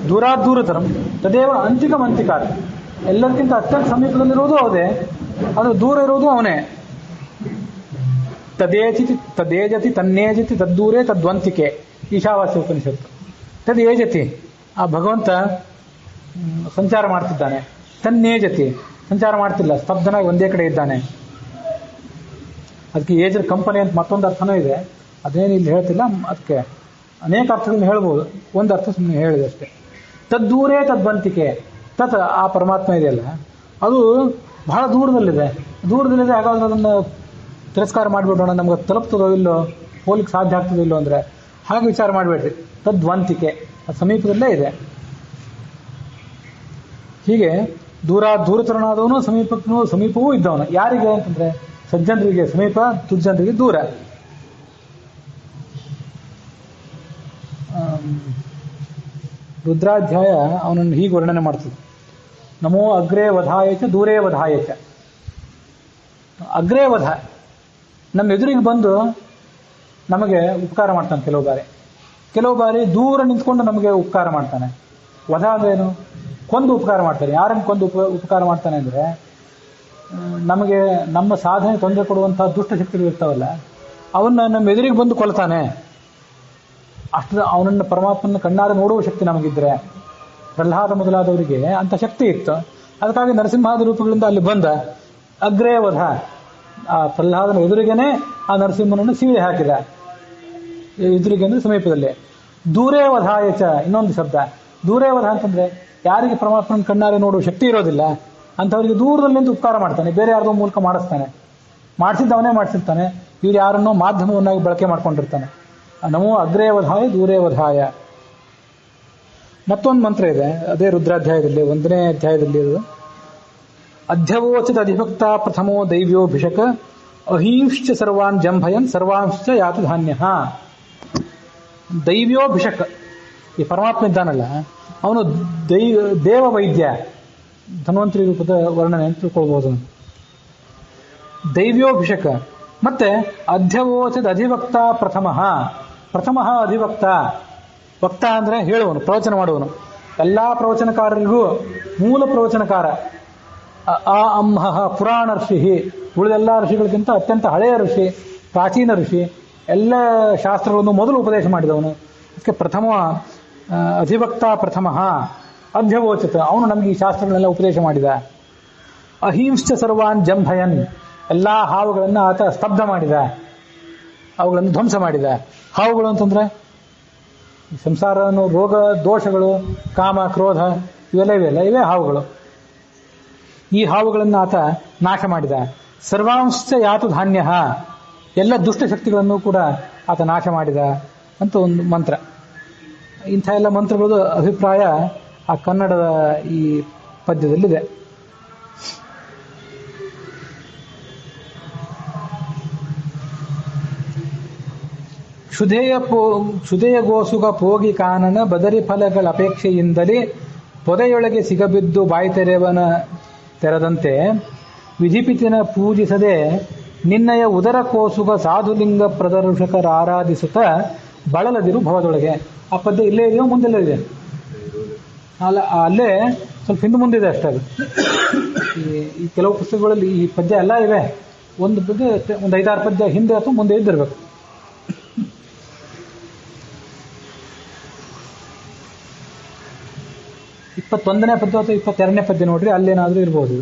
ದೂರತರಂ ತದೇವ ಅಂತಿಕಮಂತಿಕಾತ್. ಎಲ್ಲರಿಗಿಂತ ಅತ್ಯಂತ ಸಮೀಪದಲ್ಲಿರುವುದು ಅವನೇ, ಅದು ದೂರ ಇರುವುದು ಅವನೇ. ತದೇಜತಿ ತನ್ನೇಜತಿ ತದ್ದೂರೇ ತದ್ವಂತಿಕೆ. ಈಶಾವಾಸ್ಯ ಉಪನಿಷತ್ತು. ತದ್ ಏಜತಿ, ಆ ಭಗವಂತ ಸಂಚಾರ ಮಾಡ್ತಿದ್ದಾನೆ. ತನ್ನೇಜತಿ, ಸಂಚಾರ ಮಾಡ್ತಿಲ್ಲ, ಸ್ತಬ್ಧನಾಗಿ ಒಂದೇ ಕಡೆ ಇದ್ದಾನೆ. ಅದಕ್ಕೆ ಏಜರ್ ಕಂಪನಿ ಅಂತ ಮತ್ತೊಂದು ಅರ್ಥನೂ ಇದೆ, ಅದೇನು ಇಲ್ಲಿ ಹೇಳ್ತಿಲ್ಲ. ಅದಕ್ಕೆ ಅನೇಕ ಅರ್ಥಗಳನ್ನು ಹೇಳ್ಬೋದು, ಒಂದು ಅರ್ಥ ಸುಮ್ಮನೆ ಹೇಳಿದೆ ಅಷ್ಟೇ. ತದ್ದೂರೇ ತದ್ವಂತಿಕೆ, ತತ್ ಆ ಪರಮಾತ್ಮ ಇದೆಯಲ್ಲ ಅದು ಬಹಳ ದೂರದಲ್ಲಿದೆ. ಹಾಗಾದ್ರೆ ಅದನ್ನು ತಿರಸ್ಕಾರ ಮಾಡಿಬಿಡೋಣ, ನಮ್ಗೆ ತಲುಪ್ತದೋ ಇಲ್ಲೋ, ಹೋಲಿಕ್ಕೆ ಸಾಧ್ಯ ಆಗ್ತದೋ ಇಲ್ಲೋ ಅಂದರೆ ಹಾಗೆ ವಿಚಾರ ಮಾಡಬೇಡ್ರಿ. ತದ್ವಂತಿಕೆ, ಅದು ಸಮೀಪದಲ್ಲೇ ಇದೆ. ಹೀಗೆ ದೂರತರನಾದವನು ಸಮೀಪವೂ ಇದ್ದವನು. ಯಾರಿಗೆ ಅಂತಂದ್ರೆ ಸಜ್ಜನರಿಗೆ ಸಮೀಪ, ದುರ್ಜನರಿಗೆ ದೂರ. ರುದ್ರಾಧ್ಯಾಯ ಅವನನ್ನು ಹೀಗೆ ವರ್ಣನೆ ಮಾಡ್ತದೆ. ನಮೋ ಅಗ್ರೇ ವಧಾಯಚ ದೂರೇ ವಧಾಯಚ. ಅಗ್ರೇ ವಧ, ನಮ್ಮ ಎದುರಿಗೆ ಬಂದು ನಮಗೆ ಉಪಕಾರ ಮಾಡ್ತಾನೆ. ಕೆಲವು ಬಾರಿ ದೂರ ನಿಂತ್ಕೊಂಡು ನಮಗೆ ಉಪಕಾರ ಮಾಡ್ತಾನೆ. ವಧ ಅಂದ್ರೇನು? ಕೊಂದು ಉಪಕಾರ ಮಾಡ್ತಾನೆ. ಯಾರನ್ನು ಕೊಂದು ಉಪಕಾರ ಮಾಡ್ತಾನೆ ಅಂದರೆ, ನಮಗೆ ನಮ್ಮ ಸಾಧನೆ ತೊಂದರೆ ಕೊಡುವಂತಹ ದುಷ್ಟಶಕ್ತಿಗಳು ಇರ್ತಾವಲ್ಲ, ಅವನ್ನ ನಮ್ಮ ಎದುರಿಗೆ ಬಂದು ಕೊಲ್ತಾನೆ. ಅಷ್ಟು ಅವನನ್ನು ಪರಮಾತ್ಮನ ಕಣ್ಣಾರೆ ನೋಡುವ ಶಕ್ತಿ ನಮಗಿದ್ರೆ, ಪ್ರಹ್ಲಾದ ಮೊದಲಾದವರಿಗೆ ಅಂತ ಶಕ್ತಿ ಇತ್ತು. ಅದಕ್ಕಾಗಿ ನರಸಿಂಹಾದಿ ರೂಪಗಳಿಂದ ಅಲ್ಲಿ ಬಂದ. ಅಗ್ರೇ ವಧ, ಆ ಪ್ರಹ್ಲಾದನ ಎದುರಿಗೇನೆ ಆ ನರಸಿಂಹನನ್ನು ಸೀಳೆ ಹಾಕಿದ. ಎದುರಿಗೆ ಅಂದ್ರೆ ಸಮೀಪದಲ್ಲಿ. ದೂರೇ ವಧಾಯಚ, ಇನ್ನೊಂದು ಶಬ್ದ. ದೂರೇ ವಧ ಅಂತಂದ್ರೆ ಯಾರಿಗೆ ಪರಮಾತ್ಮನ ಕಣ್ಣಾರೆ ನೋಡುವ ಶಕ್ತಿ ಇರೋದಿಲ್ಲ ಅಂಥವರಿಗೆ ದೂರದಲ್ಲಿ ನಿಂತು ಉಪಕಾರ ಮಾಡ್ತಾನೆ. ಬೇರೆ ಯಾರ್ದೋ ಮೂಲಕ ಮಾಡಿಸ್ತಾನೆ. ಮಾಡಿಸಿದ್ದವನೇ ಮಾಡಿಸಿರ್ತಾನೆ, ಇವ್ರು ಯಾರನ್ನೋ ಮಾಧ್ಯಮವನ್ನಾಗಿ ಬಳಕೆ ಮಾಡ್ಕೊಂಡಿರ್ತಾನೆ. ನಮೋ ಅಗ್ರೇ ವಧಾಯ ದೂರೇ ವಧಾಯ. ಮತ್ತೊಂದು ಮಂತ್ರ ಇದೆ, ಅದೇ ರುದ್ರಾಧ್ಯಾಯದಲ್ಲಿ 1ನೇ ಅಧ್ಯಾಯದಲ್ಲಿ. ಅದು ಅಧ್ಯವೋಚಿತ ಅಧಿಭಕ್ತ ಪ್ರಥಮೋ ದೈವ್ಯೋಭಿಷಕ ಅಹೀಂಶ್ಚ ಸರ್ವಾನ್ ಜಂಭಯನ್ ಸರ್ವಾಂಶ್ಚ ಯಾತು ಧಾನ್ಯ. ದೈವ್ಯೋಭಿಷಕ, ಈ ಪರಮಾತ್ಮ ಇದ್ದಾನಲ್ಲ ಅವನು ದೇವ ವೈದ್ಯ, ಧನ್ವಂತರಿ ರೂಪದ ವರ್ಣನೆ ಅಂತ ತಿಳ್ಕೊಳ್ಬಹುದು. ದೈವ್ಯೋಭಿಷಕ. ಮತ್ತೆ ಅಧ್ಯವೋಚಿತ ಅಧಿವಕ್ತ ಪ್ರಥಮ ಅಧಿವಕ್ತ. ವಕ್ತ ಅಂದ್ರೆ ಹೇಳುವನು, ಪ್ರವಚನ ಮಾಡುವನು. ಎಲ್ಲಾ ಪ್ರವಚನಕಾರರಿಗೂ ಮೂಲ ಪ್ರವಚನಕಾರ. ಅಂಹ ಪುರಾಣ ಋಷಿ, ಉಳಿದೆಲ್ಲ ಋಷಿಗಳಿಗಿಂತ ಅತ್ಯಂತ ಹಳೆಯ ಋಷಿ, ಪ್ರಾಚೀನ ಋಷಿ. ಎಲ್ಲ ಶಾಸ್ತ್ರಗಳನ್ನು ಮೊದಲು ಉಪದೇಶ ಮಾಡಿದವನು. ಅದಕ್ಕೆ ಪ್ರಥಮ ಅಧಿವಕ್ತ ಅಧ್ಯವೋಚಿತ, ಅವನು ನಮಗೆ ಈ ಶಾಸ್ತ್ರಗಳನ್ನೆಲ್ಲ ಉಪದೇಶ ಮಾಡಿದ. ಅಹಿಂಶ್ಚ ಸರ್ವಾನ್ ಜಂಭಯನ್, ಎಲ್ಲಾ ಹಾವುಗಳನ್ನು ಆತ ಸ್ತಬ್ಧ ಮಾಡಿದ, ಅವುಗಳನ್ನು ಧ್ವಂಸ ಮಾಡಿದ. ಹಾವುಗಳು ಅಂತಂದ್ರೆ ಸಂಸಾರವನ್ನು, ರೋಗ ದೋಷಗಳು, ಕಾಮ ಕ್ರೋಧ ಇವೇ ಹಾವುಗಳು. ಈ ಹಾವುಗಳನ್ನು ಆತ ನಾಶ ಮಾಡಿದ. ಸರ್ವಾಂಶ್ಚ ಯಾತು ಧಾನ್ಯ, ಎಲ್ಲ ದುಷ್ಟಶಕ್ತಿಗಳನ್ನು ಕೂಡ ಆತ ನಾಶ ಮಾಡಿದ ಅಂತ ಒಂದು ಮಂತ್ರ. ಇಂಥ ಎಲ್ಲ ಮಂತ್ರಗಳದ್ದು ಅಭಿಪ್ರಾಯ ಆ ಕನ್ನಡದ ಈ ಪದ್ಯದಲ್ಲಿದೆ. ಕ್ಷುಧೆಯ ಗೋಸುಗ ಪೋಗಿ ಕಾನನ ಬದರಿ ಫಲಗಳ ಅಪೇಕ್ಷೆಯಿಂದಲೇ ಪೊದೆಯೊಳಗೆ ಸಿಗಬಿದ್ದು ಬಾಯಿ ತೆರದಂತೆ ವಿಧಿಪಿತಿನ ಪೂಜಿಸದೆ ನಿನ್ನಯ ಉದರ ಕೋಸುಗ ಸಾಧುಲಿಂಗ ಪ್ರದರ್ಶಕರ ಆರಾಧಿಸುತ್ತ ಬಳಲದಿರು ಭವದೊಳಗೆ. ಆ ಪದ್ಯ ಇಲ್ಲೇ ಇದೆಯೋ ಮುಂದೆಲ್ಲೇ ಇದೆ? ಅಲ್ಲೇ ಸ್ವಲ್ಪ ಹಿಂದೆ ಮುಂದಿದೆ ಅಷ್ಟೇ. ಅದು ಈ ಕೆಲವು ಪುಸ್ತಕಗಳಲ್ಲಿ ಈ ಪದ್ಯ ಎಲ್ಲ ಇವೆ. ಒಂದು 5-6 ಪದ್ಯ ಹಿಂದೆ ಅಥವಾ ಮುಂದೆ ಇದ್ದಿರ್ಬೇಕು. ನೇ ಪದ್ಯ ಅಥವಾ 22ನೇ ಪದ್ಯ ನೋಡ್ರಿ, ಅಲ್ಲೇನಾದ್ರೂ ಇರಬಹುದು.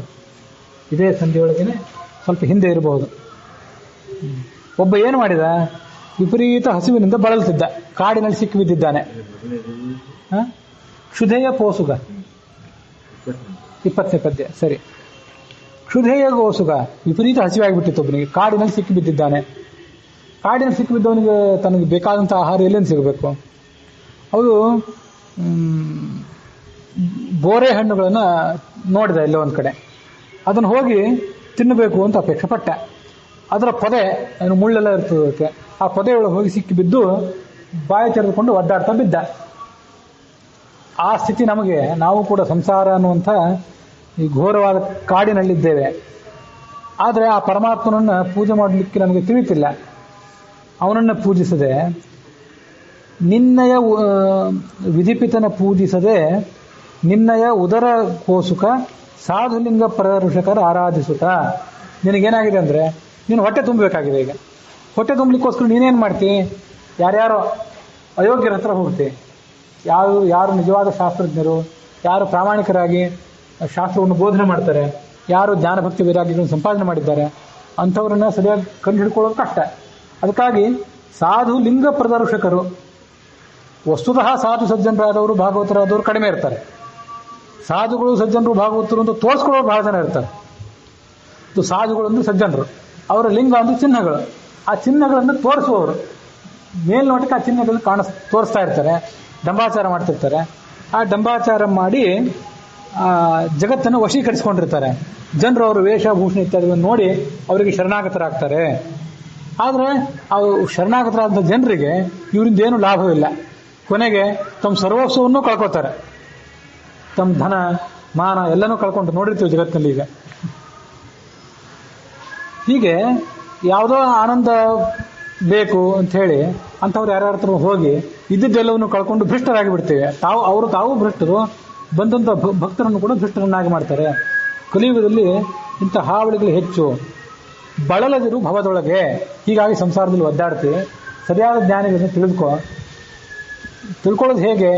ಇದೇ ಸಂಧಿಯೊಳಗೇನೆ ಸ್ವಲ್ಪ ಹಿಂದೆ ಇರಬಹುದು. ಒಬ್ಬ ಏನು ಮಾಡಿದ, ವಿಪರೀತ ಹಸಿವಿನಿಂದ ಬಳಲ್ತಿದ್ದ, ಕಾಡಿನಲ್ಲಿ ಸಿಕ್ಕಿ ಬಿದ್ದಿದ್ದಾನೆ. ಕ್ಷುಧೆಯ ಪೋಸುಗ 20ನೇ ಪದ್ಯ. ಸರಿ, ಕ್ಷುಧೆಯ ಗೋಸುಗ, ವಿಪರೀತ ಹಸಿವಾಗಿಬಿಟ್ಟಿತ್ತು ಒಬ್ಬನಿಗೆ, ಕಾಡಿನಲ್ಲಿ ಸಿಕ್ಕಿ ಬಿದ್ದಿದ್ದಾನೆ. ಕಾಡಿನಲ್ಲಿ ಸಿಕ್ಕಿ ಬಿದ್ದವನಿಗೆ ತನಗೆ ಬೇಕಾದಂಥ ಆಹಾರ ಎಲ್ಲಿಂದ ಸಿಗಬೇಕು? ಅವರು ಬೋರೆ ಹಣ್ಣುಗಳನ್ನು ನೋಡಿದ ಎಲ್ಲೋ ಒಂದು ಕಡೆ, ಅದನ್ನು ಹೋಗಿ ತಿನ್ನಬೇಕು ಅಂತ ಅಪೇಕ್ಷೆ ಪಟ್ಟ. ಅದರ ಪೊದೆ ಏನು ಮುಳ್ಳೆಲ್ಲ ಇರ್ತದೆ ಅದಕ್ಕೆ, ಆ ಪೊದೆಯೊಳಗೆ ಹೋಗಿ ಸಿಕ್ಕಿ ಬಿದ್ದು ಬಾಯಿ ತೆರೆದುಕೊಂಡು ಒದ್ದಾಡ್ತಾ ಬಿದ್ದ. ಆ ಸ್ಥಿತಿ ನಮಗೆ, ನಾವು ಕೂಡ ಸಂಸಾರ ಅನ್ನುವಂಥ ಈ ಘೋರವಾದ ಕಾಡಿನಲ್ಲಿದ್ದೇವೆ. ಆದರೆ ಆ ಪರಮಾತ್ಮನನ್ನು ಪೂಜೆ ಮಾಡಲಿಕ್ಕೆ ನಮಗೆ ತಿಳಿತಿಲ್ಲ. ಅವನನ್ನು ಪೂಜಿಸದೆ, ನಿನ್ನಯ ವಿಧಿಪಿತನ ಪೂಜಿಸದೆ ನಿನ್ನಯ ಉದರ ಕೋಸುಕ ಸಾಧುಲಿಂಗ ಪ್ರದರ್ಶಕರ ಆರಾಧಿಸುತ್ತ. ನಿನಗೇನಾಗಿದೆ ಅಂದರೆ, ನೀನು ಹೊಟ್ಟೆ ತುಂಬಬೇಕಾಗಿದೆ. ಈಗ ಹೊಟ್ಟೆ ತುಂಬಲಿಕ್ಕೋಸ್ಕರ ನೀನೇನು ಮಾಡ್ತಿ? ಯಾರ್ಯಾರೋ ಅಯೋಗ್ಯರ ಹತ್ರ ಹೋಗುತ್ತೆ. ಯಾರು ನಿಜವಾದ ಶಾಸ್ತ್ರಜ್ಞರು, ಯಾರು ಪ್ರಾಮಾಣಿಕರಾಗಿ ಶಾಸ್ತ್ರವನ್ನು ಬೋಧನೆ ಮಾಡ್ತಾರೆ, ಯಾರು ಜ್ಞಾನಭಕ್ತಿ ವೈರಾಗ್ಯಗಳನ್ನು ಸಂಪಾದನೆ ಮಾಡಿದ್ದಾರೆ ಅಂಥವ್ರನ್ನ ಸರಿಯಾಗಿ ಕಂಡು ಹಿಡ್ಕೊಳ್ಳೋದು ಕಷ್ಟ. ಅದಕ್ಕಾಗಿ ಸಾಧು ಲಿಂಗ ಪ್ರದರ್ಶಕರು, ವಸ್ತುತಃ ಸಾಧು ಸಜ್ಜನರಾದವರು ಭಾಗವತರಾದವರು ಕಡಿಮೆ ಇರ್ತಾರೆ. ಸಾಧುಗಳು ಸಜ್ಜನರು ಭಾಗವತರು ಅಂತ ತೋರಿಸ್ಕೊಳ್ಳೋರು ಬಹಳ ಜನ ಇರ್ತಾರೆ. ಇದು ಸಾಧುಗಳು ಅಂದ್ರೆ ಸಜ್ಜನರು, ಅವರ ಲಿಂಗ ಅಂದ್ರೆ ಚಿಹ್ನೆಗಳು. ಆ ಚಿಹ್ನೆಗಳನ್ನು ತೋರಿಸುವವರು ಮೇಲ್ನೋಟಕ್ಕೆ ಆ ಚಿಹ್ನೆಗಳನ್ನು ತೋರಿಸ್ತಾ ಇರ್ತಾರೆ, ಡಂಬಾಚಾರ ಮಾಡ್ತಿರ್ತಾರೆ. ಆ ಡಂಬಾಚಾರ ಮಾಡಿ ಜಗತ್ತನ್ನು ವಶೀಕರಿಸಿಕೊಂಡಿರ್ತಾರೆ. ಜನರು ಅವರ ವೇಷಭೂಷಣ ಇತ್ಯಾದಿಗಳನ್ನು ನೋಡಿ ಅವರಿಗೆ ಶರಣಾಗತರಾಗ್ತಾರೆ. ಆದರೆ ಆ ಶರಣಾಗತರಾದ ಜನರಿಗೆ ಇವರಿಂದ ಏನು ಲಾಭವಿಲ್ಲ. ಕೊನೆಗೆ ತಮ್ಮ ಸರ್ವಸ್ವವನ್ನು ಕಳ್ಕೊತಾರೆ, ತಮ್ಮ ಧನ ಮಾನ ಎಲ್ಲನೂ ಕಳ್ಕೊಂಡು ನೋಡಿರ್ತೀವಿ ಜಗತ್ತಿನಲ್ಲಿ. ಈಗ ಹೀಗೆ ಯಾವುದೋ ಆನಂದ ಬೇಕು ಅಂತ ಹೇಳಿ ಅಂಥವ್ರು ಯಾರ್ಯಾರ ಹೋಗಿ ಇದ್ದಿದ್ದೆಲ್ಲವನ್ನು ಕಳ್ಕೊಂಡು ಭ್ರಷ್ಟರಾಗಿ ಬಿಡ್ತೇವೆ. ತಾವು ಭ್ರಷ್ಟರು, ಬಂದಂಥ ಭಕ್ತರನ್ನು ಕೂಡ ಭ್ರಷ್ಟರನ್ನಾಗಿ ಮಾಡ್ತಾರೆ. ಕಲಿಯುಗದಲ್ಲಿ ಇಂಥ ಹಾವಳಿಗಳು ಹೆಚ್ಚು. ಬಳಲದಿರು ಭವದೊಳಗೆ. ಹೀಗಾಗಿ ಸಂಸಾರದಲ್ಲಿ ಒದ್ದಾಡ್ತೀವಿ. ಸರಿಯಾದ ಜ್ಞಾನಿಗಳನ್ನು ತಿಳ್ಕೊಳ್ಳೋದು ಹೇಗೆ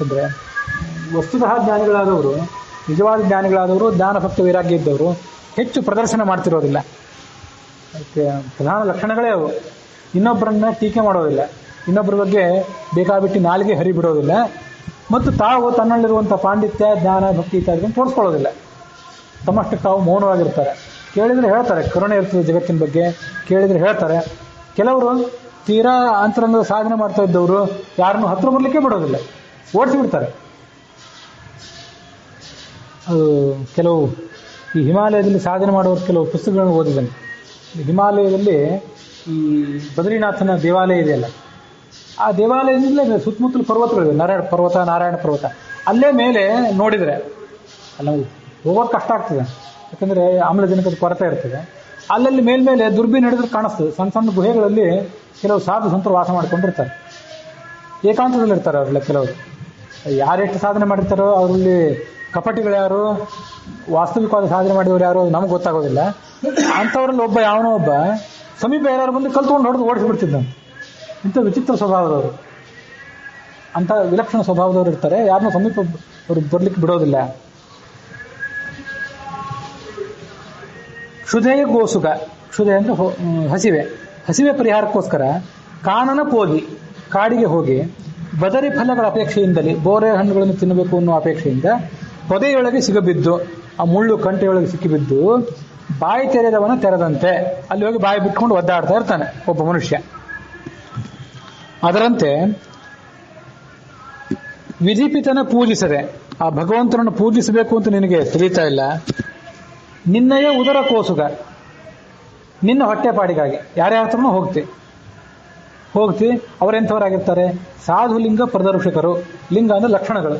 ಅಂದರೆ, ವಸ್ತುತಃ ಜ್ಞಾನಿಗಳಾದವರು, ನಿಜವಾದ ಜ್ಞಾನಿಗಳಾದವರು, ಜ್ಞಾನಭಕ್ತ ವೈರಾಗ್ಯ ಇದ್ದವರು ಹೆಚ್ಚು ಪ್ರದರ್ಶನ ಮಾಡ್ತಿರೋದಿಲ್ಲ. ಅದಕ್ಕೆ ಪ್ರಧಾನ ಲಕ್ಷಣಗಳೇ ಅವು. ಇನ್ನೊಬ್ಬರನ್ನ ಟೀಕೆ ಮಾಡೋದಿಲ್ಲ, ಇನ್ನೊಬ್ಬರ ಬಗ್ಗೆ ಬೇಕಾಬಿಟ್ಟು ನಾಲಿಗೆ ಹರಿಬಿಡೋದಿಲ್ಲ, ಮತ್ತು ತಾವು ತನ್ನಲ್ಲಿರುವಂಥ ಪಾಂಡಿತ್ಯ ಜ್ಞಾನ ಭಕ್ತಿ ಇತ್ಯಾದಿಗಳನ್ನು ತೋರಿಸ್ಕೊಳ್ಳೋದಿಲ್ಲ. ತಮ್ಮಷ್ಟಕ್ಕೆ ತಾವು ಮೌನವಾಗಿರ್ತಾರೆ. ಕೇಳಿದರೆ ಹೇಳ್ತಾರೆ, ಕರುಣೆ ಇರ್ತದೆ ಜಗತ್ತಿನ ಬಗ್ಗೆ, ಕೇಳಿದರೆ ಹೇಳ್ತಾರೆ. ಕೆಲವರು ತೀರಾ ಅಂತರಂಗದ ಸಾಧನೆ ಮಾಡ್ತಾ ಇದ್ದವರು ಯಾರನ್ನು ಹತ್ರ ಬರಲಿಕ್ಕೆ ಬಿಡೋದಿಲ್ಲ, ಓಡಿಸಿಬಿಡ್ತಾರೆ. ಅದು ಕೆಲವು ಈ ಹಿಮಾಲಯದಲ್ಲಿ ಸಾಧನೆ ಮಾಡುವ ಕೆಲವು ಪುಸ್ತಕಗಳನ್ನು ಓದಿದ್ದೇನೆ. ಹಿಮಾಲಯದಲ್ಲಿ ಈ ಬದ್ರಿನಾಥನ ದೇವಾಲಯ ಇದೆಯಲ್ಲ, ಆ ದೇವಾಲಯದಿಂದಲೇ ಸುತ್ತಮುತ್ತಲು ಪರ್ವತಗಳಿವೆ, ನಾರಾಯಣ ಪರ್ವತ. ಅಲ್ಲೇ ಮೇಲೆ ನೋಡಿದರೆ ಅಲ್ಲ ಹೋಗೋದು ಕಷ್ಟ ಆಗ್ತದೆ, ಯಾಕಂದರೆ ಆಮ್ಲಜನಕದ ಕೊರತೆ ಇರ್ತದೆ. ಅಲ್ಲಲ್ಲಿ ಮೇಲ್ಮೇಲೆ ದುರ್ಬೀನ್ ಹಿಡಿದ್ರೆ ಕಾಣಿಸ್ತದೆ. ಸಣ್ಣ ಸಣ್ಣ ಗುಹೆಗಳಲ್ಲಿ ಕೆಲವು ಸಾಧು ಸಂತರು ವಾಸ ಮಾಡ್ಕೊಂಡಿರ್ತಾರೆ, ಏಕಾಂತದಲ್ಲಿರ್ತಾರೆ. ಅವರೆಲ್ಲ ಕೆಲವರು ಯಾರೆಷ್ಟು ಸಾಧನೆ ಮಾಡಿರ್ತಾರೋ ಅವರಲ್ಲಿ ಕಪಟಿಗಳು ಯಾರು, ವಾಸ್ತವಿಕವಾದ ಸಾಧನೆ ಮಾಡಿದವರು ಯಾರು ನಮಗೆ ಗೊತ್ತಾಗೋದಿಲ್ಲ. ಅಂಥವ್ರಲ್ಲಿ ಯಾವನೋ ಒಬ್ಬ ಸಮೀಪ ಯಾರು ಬಂದು ಕಲ್ತ್ಕೊಂಡು ಹೊಡೆದು ಓಡಿಸಿಬಿಡ್ತಿದ್ದಂತೆ. ಇಂಥ ವಿಚಿತ್ರ ಸ್ವಭಾವದವರು, ಅಂಥ ವಿಲಕ್ಷಣ ಸ್ವಭಾವದವರು ಇರ್ತಾರೆ. ಯಾರನ್ನೂ ಸಮೀಪ ಅವರು ಬರ್ಲಿಕ್ಕೆ ಬಿಡೋದಿಲ್ಲ. ಕ್ಷುಧೆಯ ಗೋಸುಗ, ಕ್ಷುಧೆ ಅಂದರೆ ಹಸಿವೆ ಪರಿಹಾರಕ್ಕೋಸ್ಕರ ಕಾನನ ಹೋಗಿ, ಕಾಡಿಗೆ ಹೋಗಿ ಬದರಿ ಫಲಗಳ ಅಪೇಕ್ಷೆಯಿಂದಲೇ, ಬೋರೆ ಹಣ್ಣುಗಳನ್ನು ತಿನ್ನಬೇಕು ಅನ್ನೋ ಅಪೇಕ್ಷೆಯಿಂದ ಪೊದೆಯೊಳಗೆ ಸಿಗಬಿದ್ದು, ಆ ಮುಳ್ಳು ಕಂಟೆಯೊಳಗೆ ಸಿಕ್ಕಿಬಿದ್ದು ಬಾಯಿ ತೆರೆದವನ ತೆರೆದಂತೆ ಅಲ್ಲಿ ಹೋಗಿ ಬಾಯಿ ಬಿಟ್ಕೊಂಡು ಒದ್ದಾಡ್ತಾ ಇರ್ತಾನೆ ಒಬ್ಬ ಮನುಷ್ಯ. ಅದರಂತೆ ವಿಧಿಪಿತನ ಪೂಜಿಸದೆ, ಆ ಭಗವಂತನನ್ನು ಪೂಜಿಸಬೇಕು ಅಂತ ನಿನಗೆ ತಿಳಿತಾ ಇಲ್ಲ, ನಿನ್ನಯ ಉದರ ಕೋಸುಗ, ನಿನ್ನ ಹೊಟ್ಟೆಪಾಡಿಗಾಗಿ ಯಾರ್ಯಾತ್ರನೂ ಹೋಗ್ತಿ. ಅವರೆಂಥವರಾಗಿರ್ತಾರೆ? ಸಾಧು ಲಿಂಗ ಪ್ರದರ್ಶಕರು. ಲಿಂಗ ಅಂದ್ರೆ ಲಕ್ಷಣಗಳು.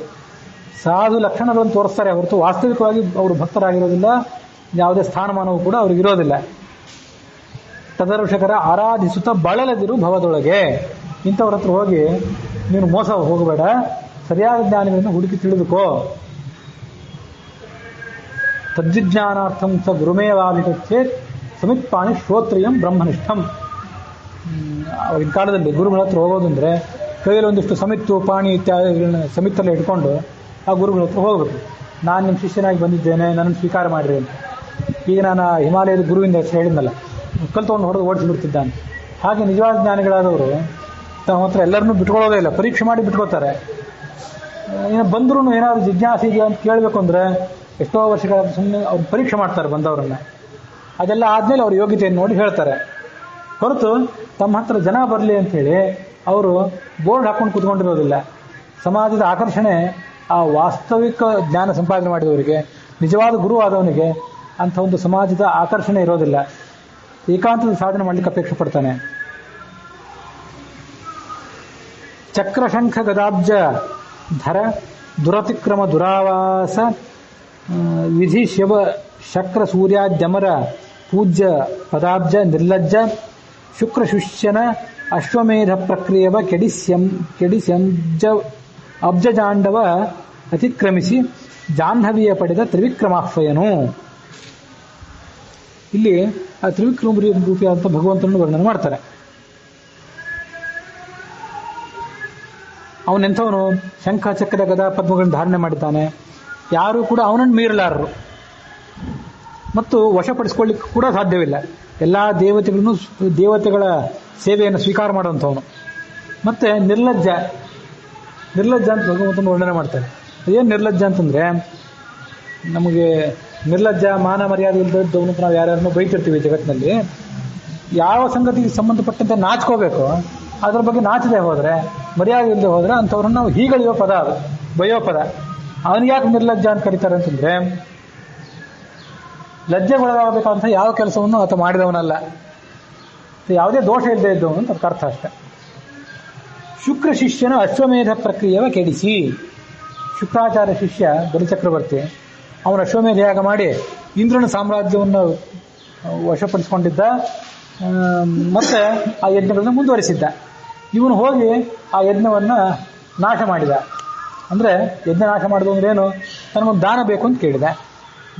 ಸಾಧು ಲಕ್ಷಣಗಳನ್ನು ತೋರಿಸ್ತಾರೆ ಹೊರತು ವಾಸ್ತವಿಕವಾಗಿ ಅವರು ಭಕ್ತರಾಗಿರೋದಿಲ್ಲ, ಯಾವುದೇ ಸ್ಥಾನಮಾನವೂ ಕೂಡ ಅವ್ರಿಗೆ ಇರೋದಿಲ್ಲ. ಪ್ರದರ್ಶಕರ ಆರಾಧಿಸುತ್ತ ಬಳಲದಿರು ಭವದೊಳಗೆ. ಇಂಥವ್ರ ಹತ್ರ ಹೋಗಿ ನೀನು ಮೋಸ ಹೋಗಬೇಡ, ಸರಿಯಾದ ಜ್ಞಾನಿಗಳನ್ನು ಹುಡುಕಿ ತಿಳಿದುಕೋ. ತದ್ವಿಜ್ಞಾನಾರ್ಥಂ ಸ ಗುರುಮೇವಾಭಿಗಚ್ಚೇತ್ ಸಮಿತ್ಪಾಣಿ ಶ್ರೋತ್ರಿಯಂ ಬ್ರಹ್ಮನಿಷ್ಠಂ. ಆಗಿನ ಕಾಲದಲ್ಲಿ ಗುರುಗಳ ಹತ್ರ ಹೋಗೋದಂದ್ರೆ ಕೈಯಲ್ಲಿ ಒಂದಿಷ್ಟು ಸಮಿತ್ತು ಪಾಣಿ ಇತ್ಯಾದಿಗಳನ್ನ ಸಮಿತ್ತಲ್ಲಿ ಇಟ್ಕೊಂಡು ಆ ಗುರುಗಳ ಹತ್ರ ಹೋಗಬೇಕು. ನಾನು ನಿಮ್ಮ ಶಿಷ್ಯನಾಗಿ ಬಂದಿದ್ದೇನೆ, ನನ್ನನ್ನು ಸ್ವೀಕಾರ ಮಾಡಿರಿ ಅಂತ. ಈಗ ನಾನು ಹಿಮಾಲಯದ ಗುರುವಿಂದ ಹೆಸರು ಹೇಳಿದ್ನಲ್ಲ, ಕಲ್ತ್ಕೊಂಡು ಹೊಡೆದು ಓಡಿಸಿಬಿಡ್ತಿದ್ದಾನೆ. ಹಾಗೆ ನಿಜವಾದ ಜ್ಞಾನಿಗಳಾದವರು ತಮ್ಮ ಹತ್ರ ಎಲ್ಲರನ್ನೂ ಬಿಟ್ಕೊಳ್ಳೋದೇ ಇಲ್ಲ, ಪರೀಕ್ಷೆ ಮಾಡಿ ಬಿಟ್ಕೋತಾರೆ. ಬಂದರೂ ಏನಾದರೂ ಜಿಜ್ಞಾಸೆ ಇದೆಯಾ ಅಂತ ಕೇಳಬೇಕು ಅಂದರೆ ಎಷ್ಟೋ ವರ್ಷಗಳ ಸುಮ್ಮನೆ ಅವ್ರು ಪರೀಕ್ಷೆ ಮಾಡ್ತಾರೆ ಬಂದವರನ್ನ. ಅದೆಲ್ಲ ಆದಮೇಲೆ ಅವ್ರ ಯೋಗ್ಯತೆಯನ್ನು ನೋಡಿ ಹೇಳ್ತಾರೆ. ಹೊರತು ತಮ್ಮ ಹತ್ರ ಜನ ಬರಲಿ ಅಂಥೇಳಿ ಅವರು ಬೋರ್ಡ್ ಹಾಕೊಂಡು ಕೂತ್ಕೊಂಡಿರೋದಿಲ್ಲ. ಸಮಾಜದ ಆಕರ್ಷಣೆ ಆ ವಾಸ್ತವಿಕ ಜ್ಞಾನ ಸಂಪಾದನೆ ಮಾಡಿದವರಿಗೆ, ನಿಜವಾದ ಗುರು ಆದವನಿಗೆ ಅಂಥ ಒಂದು ಸಮಾಜದ ಆಕರ್ಷಣೆ ಇರೋದಿಲ್ಲ. ಏಕಾಂತದ ಸಾಧನೆ ಮಾಡಲಿಕ್ಕೆ ಅಪೇಕ್ಷೆ ಪಡ್ತಾನೆ. ಚಕ್ರಶಂಖ ಗದಾಬ್ಜ ಧರ ದುರತಿಕ್ರಮ ದುರಾವಾಸ ವಿಧಿ ಶಿವ ಶಕ್ರ ಸೂರ್ಯಾದ್ಯಮರ ಪೂಜ್ಯ ಪದಾಬ್ಜ ನಿರ್ಲಜ್ಜ ಶುಕ್ರ ಶಿಷ್ಯನ ಅಶ್ವಮೇಧ ಪ್ರಕ್ರಿಯವ ಕೆಡಿಸ್ಯಂಜ ಅಬ್ಜಜಾಂಡವ ಅತಿಕ್ರಮಿಸಿ ಜಾಹ್ನವಿಯ ಪಡೆದ ತ್ರಿವಿಕ್ರಮಾಹ್ವಯನು. ಇಲ್ಲಿ ಆ ತ್ರಿವಿಕ್ರಮ ರೂಪಿಯಾದಂಥ ಭಗವಂತನನ್ನು ವರ್ಣನೆ ಮಾಡ್ತಾರೆ. ಅವನೆಂಥವನು ಶಂಖ ಚಕ್ರ ಗದಾ ಪದ್ಮಗಳನ್ನು ಧಾರಣೆ ಮಾಡಿದ್ದಾನೆ. ಯಾರು ಕೂಡ ಅವನನ್ನು ಮೀರಲಾರರು ಮತ್ತು ವಶಪಡಿಸಿಕೊಳ್ಳಿಕ್ಕೆ ಕೂಡ ಸಾಧ್ಯವಿಲ್ಲ. ಎಲ್ಲ ದೇವತೆಗಳ ಸೇವೆಯನ್ನು ಸ್ವೀಕಾರ ಮಾಡುವಂಥವನು. ಮತ್ತೆ ನಿರ್ಲಜ್ಜ ಅಂತ ಭಗವಂತನ ವರ್ಣನೆ ಮಾಡ್ತಾರೆ. ಏನು ನಿರ್ಲಜ್ಜ ಅಂತಂದ್ರೆ, ನಮಗೆ ನಿರ್ಲಜ್ಜ ಮಾನ ಮರ್ಯಾದೆ ಇಲ್ಲದವನು ನಾವು ಯಾರ್ಯಾರನ್ನೂ ಬೈತಿರ್ತೀವಿ ಜಗತ್ತಿನಲ್ಲಿ. ಯಾವ ಸಂಗತಿಗೆ ಸಂಬಂಧಪಟ್ಟಂತೆ ನಾಚ್ಕೋಬೇಕು ಅದ್ರ ಬಗ್ಗೆ ನಾಚದೆ ಹೋದ್ರೆ, ಮರ್ಯಾದೆ ಇಲ್ಲದೆ ಹೋದ್ರೆ ಅಂಥವ್ರನ್ನ ನಾವು ಹೀಗಳಿಯೋ ಪದ, ಅದು ಬಯ್ಯೋ ಪದ. ಅವನಿಗೆ ಯಾಕೆ ನಿರ್ಲಜ್ಜ ಅಂತ ಕರೀತಾರೆ ಅಂತಂದ್ರೆ, ಲಜ್ಜೆಗೊಳಗಾಗಬೇಕಂತ ಯಾವ ಕೆಲಸವನ್ನು ಆತ ಮಾಡಿದವನಲ್ಲ, ಯಾವುದೇ ದೋಷ ಇಲ್ಲದೆ ಇದ್ದವನು ಅಂತ ಅದಕ್ಕೆ ಅರ್ಥ ಅಷ್ಟೆ. ಶುಕ್ರ ಶಿಷ್ಯನ ಅಶ್ವಮೇಧ ಪ್ರಕ್ರಿಯೆಯ ಕೆಡಿಸಿ. ಶುಕ್ರಾಚಾರ್ಯ ಶಿಷ್ಯ ಬಲಿಚಕ್ರವರ್ತಿ ಅವನು ಅಶ್ವಮೇಧ ಯಾಗ ಮಾಡಿ ಇಂದ್ರನ ಸಾಮ್ರಾಜ್ಯವನ್ನು ವಶಪಡಿಸಿಕೊಂಡಿದ್ದ. ಮತ್ತೆ ಆ ಯಜ್ಞಗಳನ್ನು ಮುಂದುವರಿಸಿದ್ದ. ಇವನು ಹೋಗಿ ಆ ಯಜ್ಞವನ್ನು ನಾಶ ಮಾಡಿದ. ಅಂದರೆ ಯಜ್ಞ ನಾಶ ಮಾಡಿದ ಅಂದ್ರೆ ಏನು, ತನಗೊಂದು ದಾನ ಬೇಕು ಅಂತ ಕೇಳಿದ.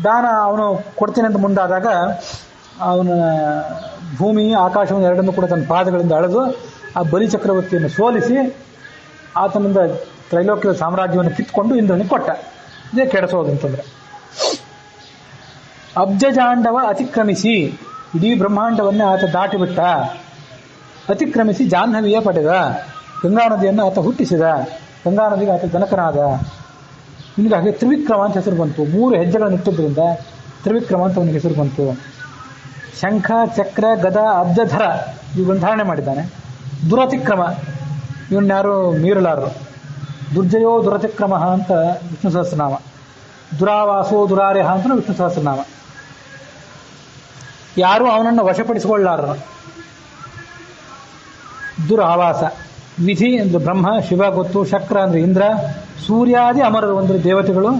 ದಾನ ಅವನು ಕೊಡ್ತೀನಿ ಅಂತ ಮುಂದಾದಾಗ ಅವನ ಭೂಮಿ ಆಕಾಶವನ್ನು ಎರಡನ್ನೂ ಕೂಡ ತನ್ನ ಪಾದಗಳಿಂದ ಅಳೆದು ಆ ಬಲಿಚಕ್ರವರ್ತಿಯನ್ನು ಸೋಲಿಸಿ ಆತನಿಂದ ತ್ರೈಲೋಕ್ಯದ ಸಾಮ್ರಾಜ್ಯವನ್ನು ಕಿತ್ಕೊಂಡು ಇಂದ್ರನಿಗೆ ಕೊಟ್ಟ. ಇದೇ ಕೆಡಿಸೋದು ಅಂತಂದ್ರೆ. ಅಬ್ಜಜಾಂಡವ ಅತಿಕ್ರಮಿಸಿ ಇಡೀ ಬ್ರಹ್ಮಾಂಡವನ್ನೇ ಆತ ದಾಟಿಬಿಟ್ಟ. ಅತಿಕ್ರಮಿಸಿ ಜಾಹ್ನವಿಯ ಪಡೆದ. ಗಂಗಾ ನದಿಯನ್ನು ಆತ ಹುಟ್ಟಿಸಿದ. ಗಂಗಾ ನದಿಗೆ ಆತ ಜನಕನಾದ. ಇವನಿಗೆ ಹಾಗೆ ತ್ರಿವಿಕ್ರಮ ಅಂತ ಹೆಸರು ಬಂತು. 3 ಹೆಜ್ಜೆಗಳನ್ನು ಇಟ್ಟಿದ್ದರಿಂದ ತ್ರಿವಿಕ್ರಮ ಅಂತ ಅವನಿಗೆ ಹೆಸರು ಬಂತು. ಶಂಖ ಚಕ್ರ ಗದ ಅಬ್ಜಧರ ಇವುಗಳನ್ನು ಧಾರಣೆ ಮಾಡಿದ್ದಾನೆ. ದುರತಿಕ್ರಮ ಇವನ್ಯಾರು ಮೀರಲಾರರು. ದುರ್ಜಯೋ ದುರತಿಕ್ರಮ ಅಂತ ವಿಷ್ಣು ಸಹಸ್ರನಾಮ. ದುರಾವಾಸೋ ದುರಾರ್ಯಹ ಅಂತ ವಿಷ್ಣು ಸಹಸ್ರನಾಮ. ಯಾರು ಅವನನ್ನು ವಶಪಡಿಸಿಕೊಳ್ಳಾರರು. ದುರಾವಾಸ. ವಿಧಿ ಅಂದ್ರೆ ಬ್ರಹ್ಮ, ಶಿವ ಗೊತ್ತು. ಶಕ್ರ ಅಂದ್ರೆ ಇಂದ್ರ, ಸೂರ್ಯಾದಿ ಅಮರರು ಅಂದ್ರೆ ದೇವತೆಗಳು.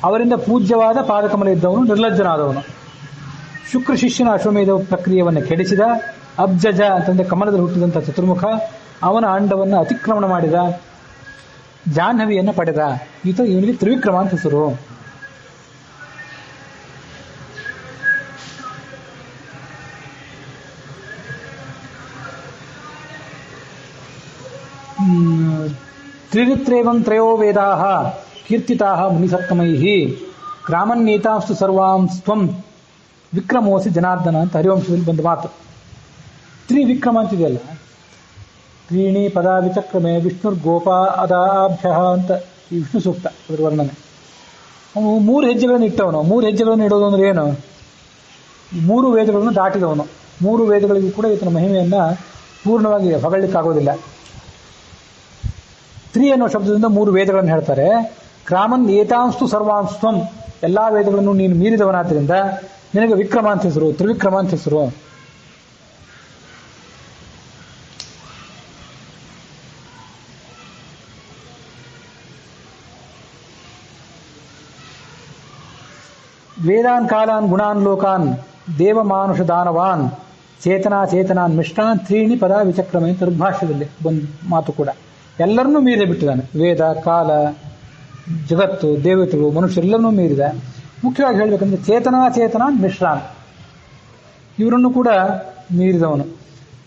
ಅವರಿಂದ ಪೂಜ್ಯವಾದ ಪಾದಕಮಲ ಇದ್ದವನು ನಿರ್ಲಜ್ಜನಾದವನು. ಶುಕ್ರ ಶಿಷ್ಯನ ಅಶ್ವಮೇಧ ಪ್ರಕ್ರಿಯೆಯನ್ನು ಕೆಡಿಸಿದ. ಅಬ್ಜಜ ಅಂತಂದ್ರೆ ಕಮಲದಲ್ಲಿ ಹುಟ್ಟಿದಂಥ ಚತುರ್ಮುಖ, ಅವನ ಅಂಡವನ್ನು ಅತಿಕ್ರಮಣ ಮಾಡಿದ. ಜಾಹ್ನವಿಯನ್ನು ಪಡೆದ. ಇವನಿಗೆ ತ್ರಿವಿಕ್ರಮ ಅಂತ ಹೆಸರು. ತ್ರಿರಿತ್ರೇವಂ ತ್ರಯೋ ವೇದಾಃ ಕೀರ್ತಿತಾಃ ಮುನಿಸತ್ತಮೈಃ ಗ್ರಾಮನ್ನೇತಾಂಸ್ತು ಸರ್ವಾಂಸ್ತ್ವಂ ವಿಕ್ರಮೋಸಿ ಜನಾರ್ದನ ಅಂತ ಹರಿವಂಶದಲ್ಲಿ ಬಂದ ಮಾತು. ತ್ರಿವಿಕ್ರಮ ಅಂತಿದೆಯಲ್ಲ, ತ್ರೀಣಿ ಪದ ವಿಚಕ್ರಮೆ ವಿಷ್ಣುರ್ಗೋಪ ಅದಾಭ್ಯ ಅಂತ ಈ ವಿಷ್ಣು ಸೂಕ್ತ ಅದರ ವರ್ಣನೆ. ಅವನು 3 ಹೆಜ್ಜೆಗಳನ್ನು ಇಟ್ಟವನು. 3 ಹೆಜ್ಜೆಗಳನ್ನು ಇಡೋದು ಅಂದ್ರೆ ಏನು, 3 ವೇದಗಳನ್ನು ದಾಟಿದವನು. 3 ವೇದಗಳಿಗೂ ಕೂಡ ಈತನ ಮಹಿಮೆಯನ್ನು ಪೂರ್ಣವಾಗಿ ಹೊಗಳಲಿಕ್ಕಾಗೋದಿಲ್ಲ. ತ್ರಿ ಅನ್ನೋ ಶಬ್ದದಿಂದ 3 ವೇದಗಳನ್ನು ಹೇಳ್ತಾರೆ. ಕ್ರಾಮನ್ ಏತಾಂಸ್ತು ಸರ್ವಾಂಸ್ತ್ವಂ, ಎಲ್ಲಾ ವೇದಗಳನ್ನು ನೀನು ಮೀರಿದವನಾದ್ದರಿಂದ ನಿನಗೆ ವಿಕ್ರಮ ಅಂತ ಹೆಸರು, ತ್ರಿವಿಕ್ರಮ ಅಂತ ಹೆಸರು. ವೇದಾನ್ ಕಾಲಾನ್ ಗುಣಾನ್ ಲೋಕಾನ್ ದೇವಮಾನುಷ ದಾನವಾನ್ ಚೇತನಾನ್ ಮಿಷ್ಟಾನ್ ತ್ರೀಣಿ ಪದ ವಿಚಕ್ರಮೆ ಅಂತ ಋಗ್ಭಾಷ್ಯದಲ್ಲಿ ಬಂದ ಮಾತು ಕೂಡ. ಎಲ್ಲರನ್ನೂ ಮೀರಿ ಬಿಟ್ಟಿದ್ದಾನೆ. ವೇದ, ಕಾಲ, ಜಗತ್ತು, ದೇವತೆಗಳು, ಮನುಷ್ಯರೆಲ್ಲರನ್ನೂ ಮೀರಿದ. ಮುಖ್ಯವಾಗಿ ಹೇಳಬೇಕಂದ್ರೆ ಚೇತನಾನ್ ಮಿಶ್ರಾನ್ ಇವರನ್ನು ಕೂಡ ಮೀರಿದವನು.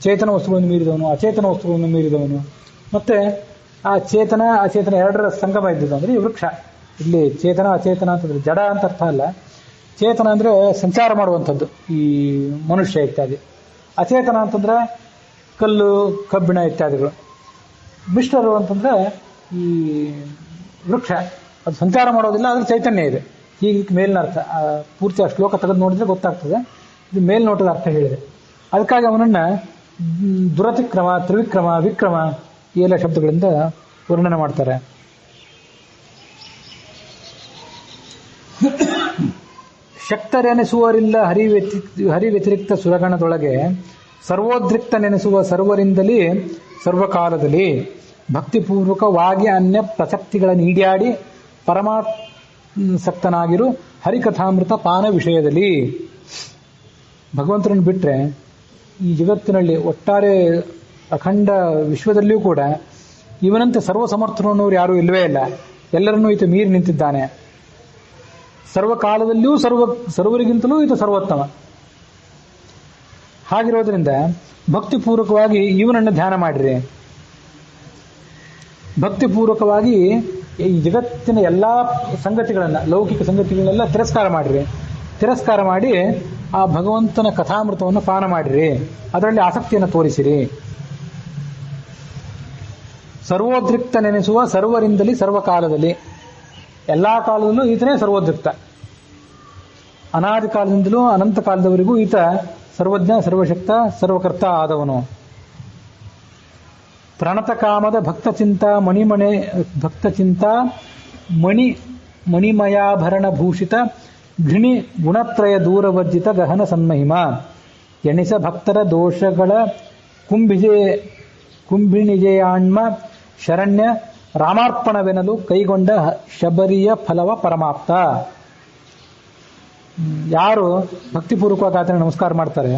ಚೇತನ ವಸ್ತುಗಳನ್ನು ಮೀರಿದವನು, ಅಚೇತನ ವಸ್ತುಗಳನ್ನು ಮೀರಿದವನು. ಮತ್ತೆ ಆ ಚೇತನ ಅಚೇತನ ಎರಡರ ಸಂಗಮ ಇದ್ದದ್ದು ಅಂದ್ರೆ ಈ ವೃಕ್ಷ. ಇಲ್ಲಿ ಚೇತನ ಅಚೇತನ ಅಂತಂದ್ರೆ ಜಡ ಅಂತ ಅರ್ಥ ಅಲ್ಲ. ಚೇತನ ಅಂದ್ರೆ ಸಂಚಾರ ಮಾಡುವಂಥದ್ದು, ಈ ಮನುಷ್ಯ ಇತ್ಯಾದಿ. ಅಚೇತನ ಅಂತಂದ್ರೆ ಕಲ್ಲು, ಕಬ್ಬಿಣ ಇತ್ಯಾದಿಗಳು. ಮಿಶ್ರರು ಅಂತಂದ್ರೆ ಈ ವೃಕ್ಷ, ಅದು ಸಂಚಾರ ಮಾಡೋದಿಲ್ಲ, ಅದ್ರ ಚೈತನ್ಯ ಇದೆ. ಹೀಗೆ ಮೇಲಿನ ಅರ್ಥ. ಪೂರ್ತಿ ಆ ಶ್ಲೋಕ ತೆಗೆದು ನೋಡಿದ್ರೆ ಗೊತ್ತಾಗ್ತದೆ. ಇದು ಮೇಲ್ನೋಟದ ಅರ್ಥ ಹೇಳಿದೆ. ಅದಕ್ಕಾಗಿ ಅವನನ್ನ ದುರತಿಕ್ರಮ, ತ್ರಿವಿಕ್ರಮ, ವಿಕ್ರಮ ಈ ಎಲ್ಲ ಶಬ್ದಗಳಿಂದ ವರ್ಣನೆ ಮಾಡ್ತಾರೆ. ಶಕ್ತರೆನಿಸುವರಿಲ್ಲ ಹರಿ ವ್ಯತಿರಿಕ್ತ ಸುರಗಣದೊಳಗೆ ಸರ್ವೋದ್ರಿಕ್ತ ನೆನೆಸುವ ಸರ್ವರಿಂದಲೇ ಸರ್ವಕಾಲದಲ್ಲಿ ಭಕ್ತಿಪೂರ್ವಕವಾಗಿ ಅನ್ಯ ಪ್ರಸಕ್ತಿಗಳ ನೀಡ್ಯಾಡಿ ಪರಮಾಸಕ್ತನಾಗಿರು ಹರಿಕಥಾಮೃತ ಪಾನ ವಿಷಯದಲ್ಲಿ. ಭಗವಂತನನ್ನು ಬಿಟ್ಟರೆ ಈ ಜಗತ್ತಿನಲ್ಲಿ ಒಟ್ಟಾರೆ ಅಖಂಡ ವಿಶ್ವದಲ್ಲಿಯೂ ಕೂಡ ಇವನಂತೆ ಸರ್ವಸಮರ್ಥನು ಅನ್ನೋರು ಯಾರೂ ಇಲ್ಲವೇ ಇಲ್ಲ. ಎಲ್ಲರನ್ನೂ ಈತ ಮೀರಿ ನಿಂತಿದ್ದಾನೆ. ಸರ್ವಕಾಲದಲ್ಲಿಯೂ ಸರ್ವರಿಗಿಂತಲೂ ಈತ ಸರ್ವೋತ್ತಮ. ಹಾಗಿರೋದ್ರಿಂದ ಭಕ್ತಿಪೂರ್ವಕವಾಗಿ ಇವನನ್ನು ಧ್ಯಾನ ಮಾಡಿರಿ. ಭಕ್ತಿಪೂರ್ವಕವಾಗಿ ಈ ಜಗತ್ತಿನ ಎಲ್ಲಾ ಸಂಗತಿಗಳನ್ನ, ಲೌಕಿಕ ಸಂಗತಿಗಳನ್ನೆಲ್ಲ ತಿರಸ್ಕಾರ ಮಾಡಿ ಆ ಭಗವಂತನ ಕಥಾಮೃತವನ್ನು ಪಾನ ಮಾಡಿರಿ, ಅದರಲ್ಲಿ ಆಸಕ್ತಿಯನ್ನು ತೋರಿಸಿರಿ. ಸರ್ವೋದ್ರಿಕ್ತ ನೆನೆಸುವ ಸರ್ವರಿಂದಲಿ ಸರ್ವಕಾಲದಲ್ಲಿ, ಎಲ್ಲಾ ಕಾಲದಲ್ಲೂ ಈತನೇ ಸರ್ವೋದ್ರಿಕ್ತ. ಅನಾದಿ ಕಾಲದಿಂದಲೂ ಅನಂತ ಕಾಲದವರೆಗೂ ಈತ ಸರ್ವಜ್ಞ, ಸರ್ವಶಕ್ತ, ಸರ್ವಕರ್ತ ಆದವನು. ಪ್ರಣತ ಕಾಮದ ಭಕ್ತಚಿಂತ ಮಣಿಮಯಾಭರಣ ಭೂಷಿತ ಘೃಣಿ ಗುಣತ್ರಯ ದೂರವರ್ಜಿತ ಗಹನ ಸನ್ಮಹಿಮ. ಎಣಿಸ ಭಕ್ತರ ದೋಷಗಳ ಕುಂಭಿನಿಜಯಾಣ್ಮ ಶರಣ್ಯ ರಾಮಾರ್ಪಣವೆನಲು ಕೈಗೊಂಡ ಶಬರಿಯ ಫಲವ ಪರಮಾಪ್ತ. ಯಾರು ಭಕ್ತಿಪೂರ್ವಕವಾಗಿ ಆತನ ನಮಸ್ಕಾರ ಮಾಡ್ತಾರೆ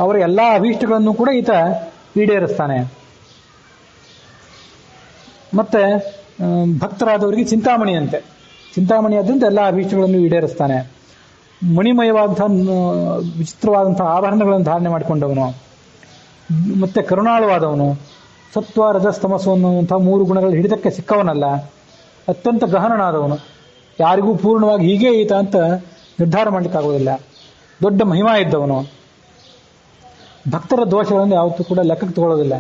ಅವರ ಎಲ್ಲಾ ಅಭೀಷ್ಟಗಳನ್ನು ಕೂಡ ಈತ ಈಡೇರಿಸ್ತಾನೆ. ಮತ್ತೆ ಭಕ್ತರಾದವರಿಗೆ ಚಿಂತಾಮಣಿ ಆದ್ರಿಂದ ಎಲ್ಲ ಅಭೀಷ್ಟಗಳನ್ನು ಈಡೇರಿಸ್ತಾನೆ. ಮಣಿಮಯವಾದಂತಹ ವಿಚಿತ್ರವಾದಂತಹ ಆಭರಣಗಳನ್ನು ಧಾರಣೆ ಮಾಡಿಕೊಂಡವನು, ಮತ್ತೆ ಕರುಣಾಳುವಾದವನು, ಸತ್ವ ರಜಸ್ತಮಸ್ಸು ಅನ್ನುವಂತಹ 3 ಗುಣಗಳ ಹಿಡಿತಕ್ಕೆ ಸಿಕ್ಕವನಲ್ಲ, ಅತ್ಯಂತ ಗಹನನಾದವನು. ಯಾರಿಗೂ ಪೂರ್ಣವಾಗಿ ಹೀಗೆ ಈತ ಅಂತ ನಿರ್ಧಾರ ಮಾಡ್ಲಿಕ್ಕಾಗೋದಿಲ್ಲ. ದೊಡ್ಡ ಮಹಿಮಾ ಇದ್ದವನು. ಭಕ್ತರ ದೋಷಗಳನ್ನು ಯಾವತ್ತೂ ಕೂಡ ಲೆಕ್ಕಕ್ಕೆ ತಗೊಳ್ಳೋದಿಲ್ಲ.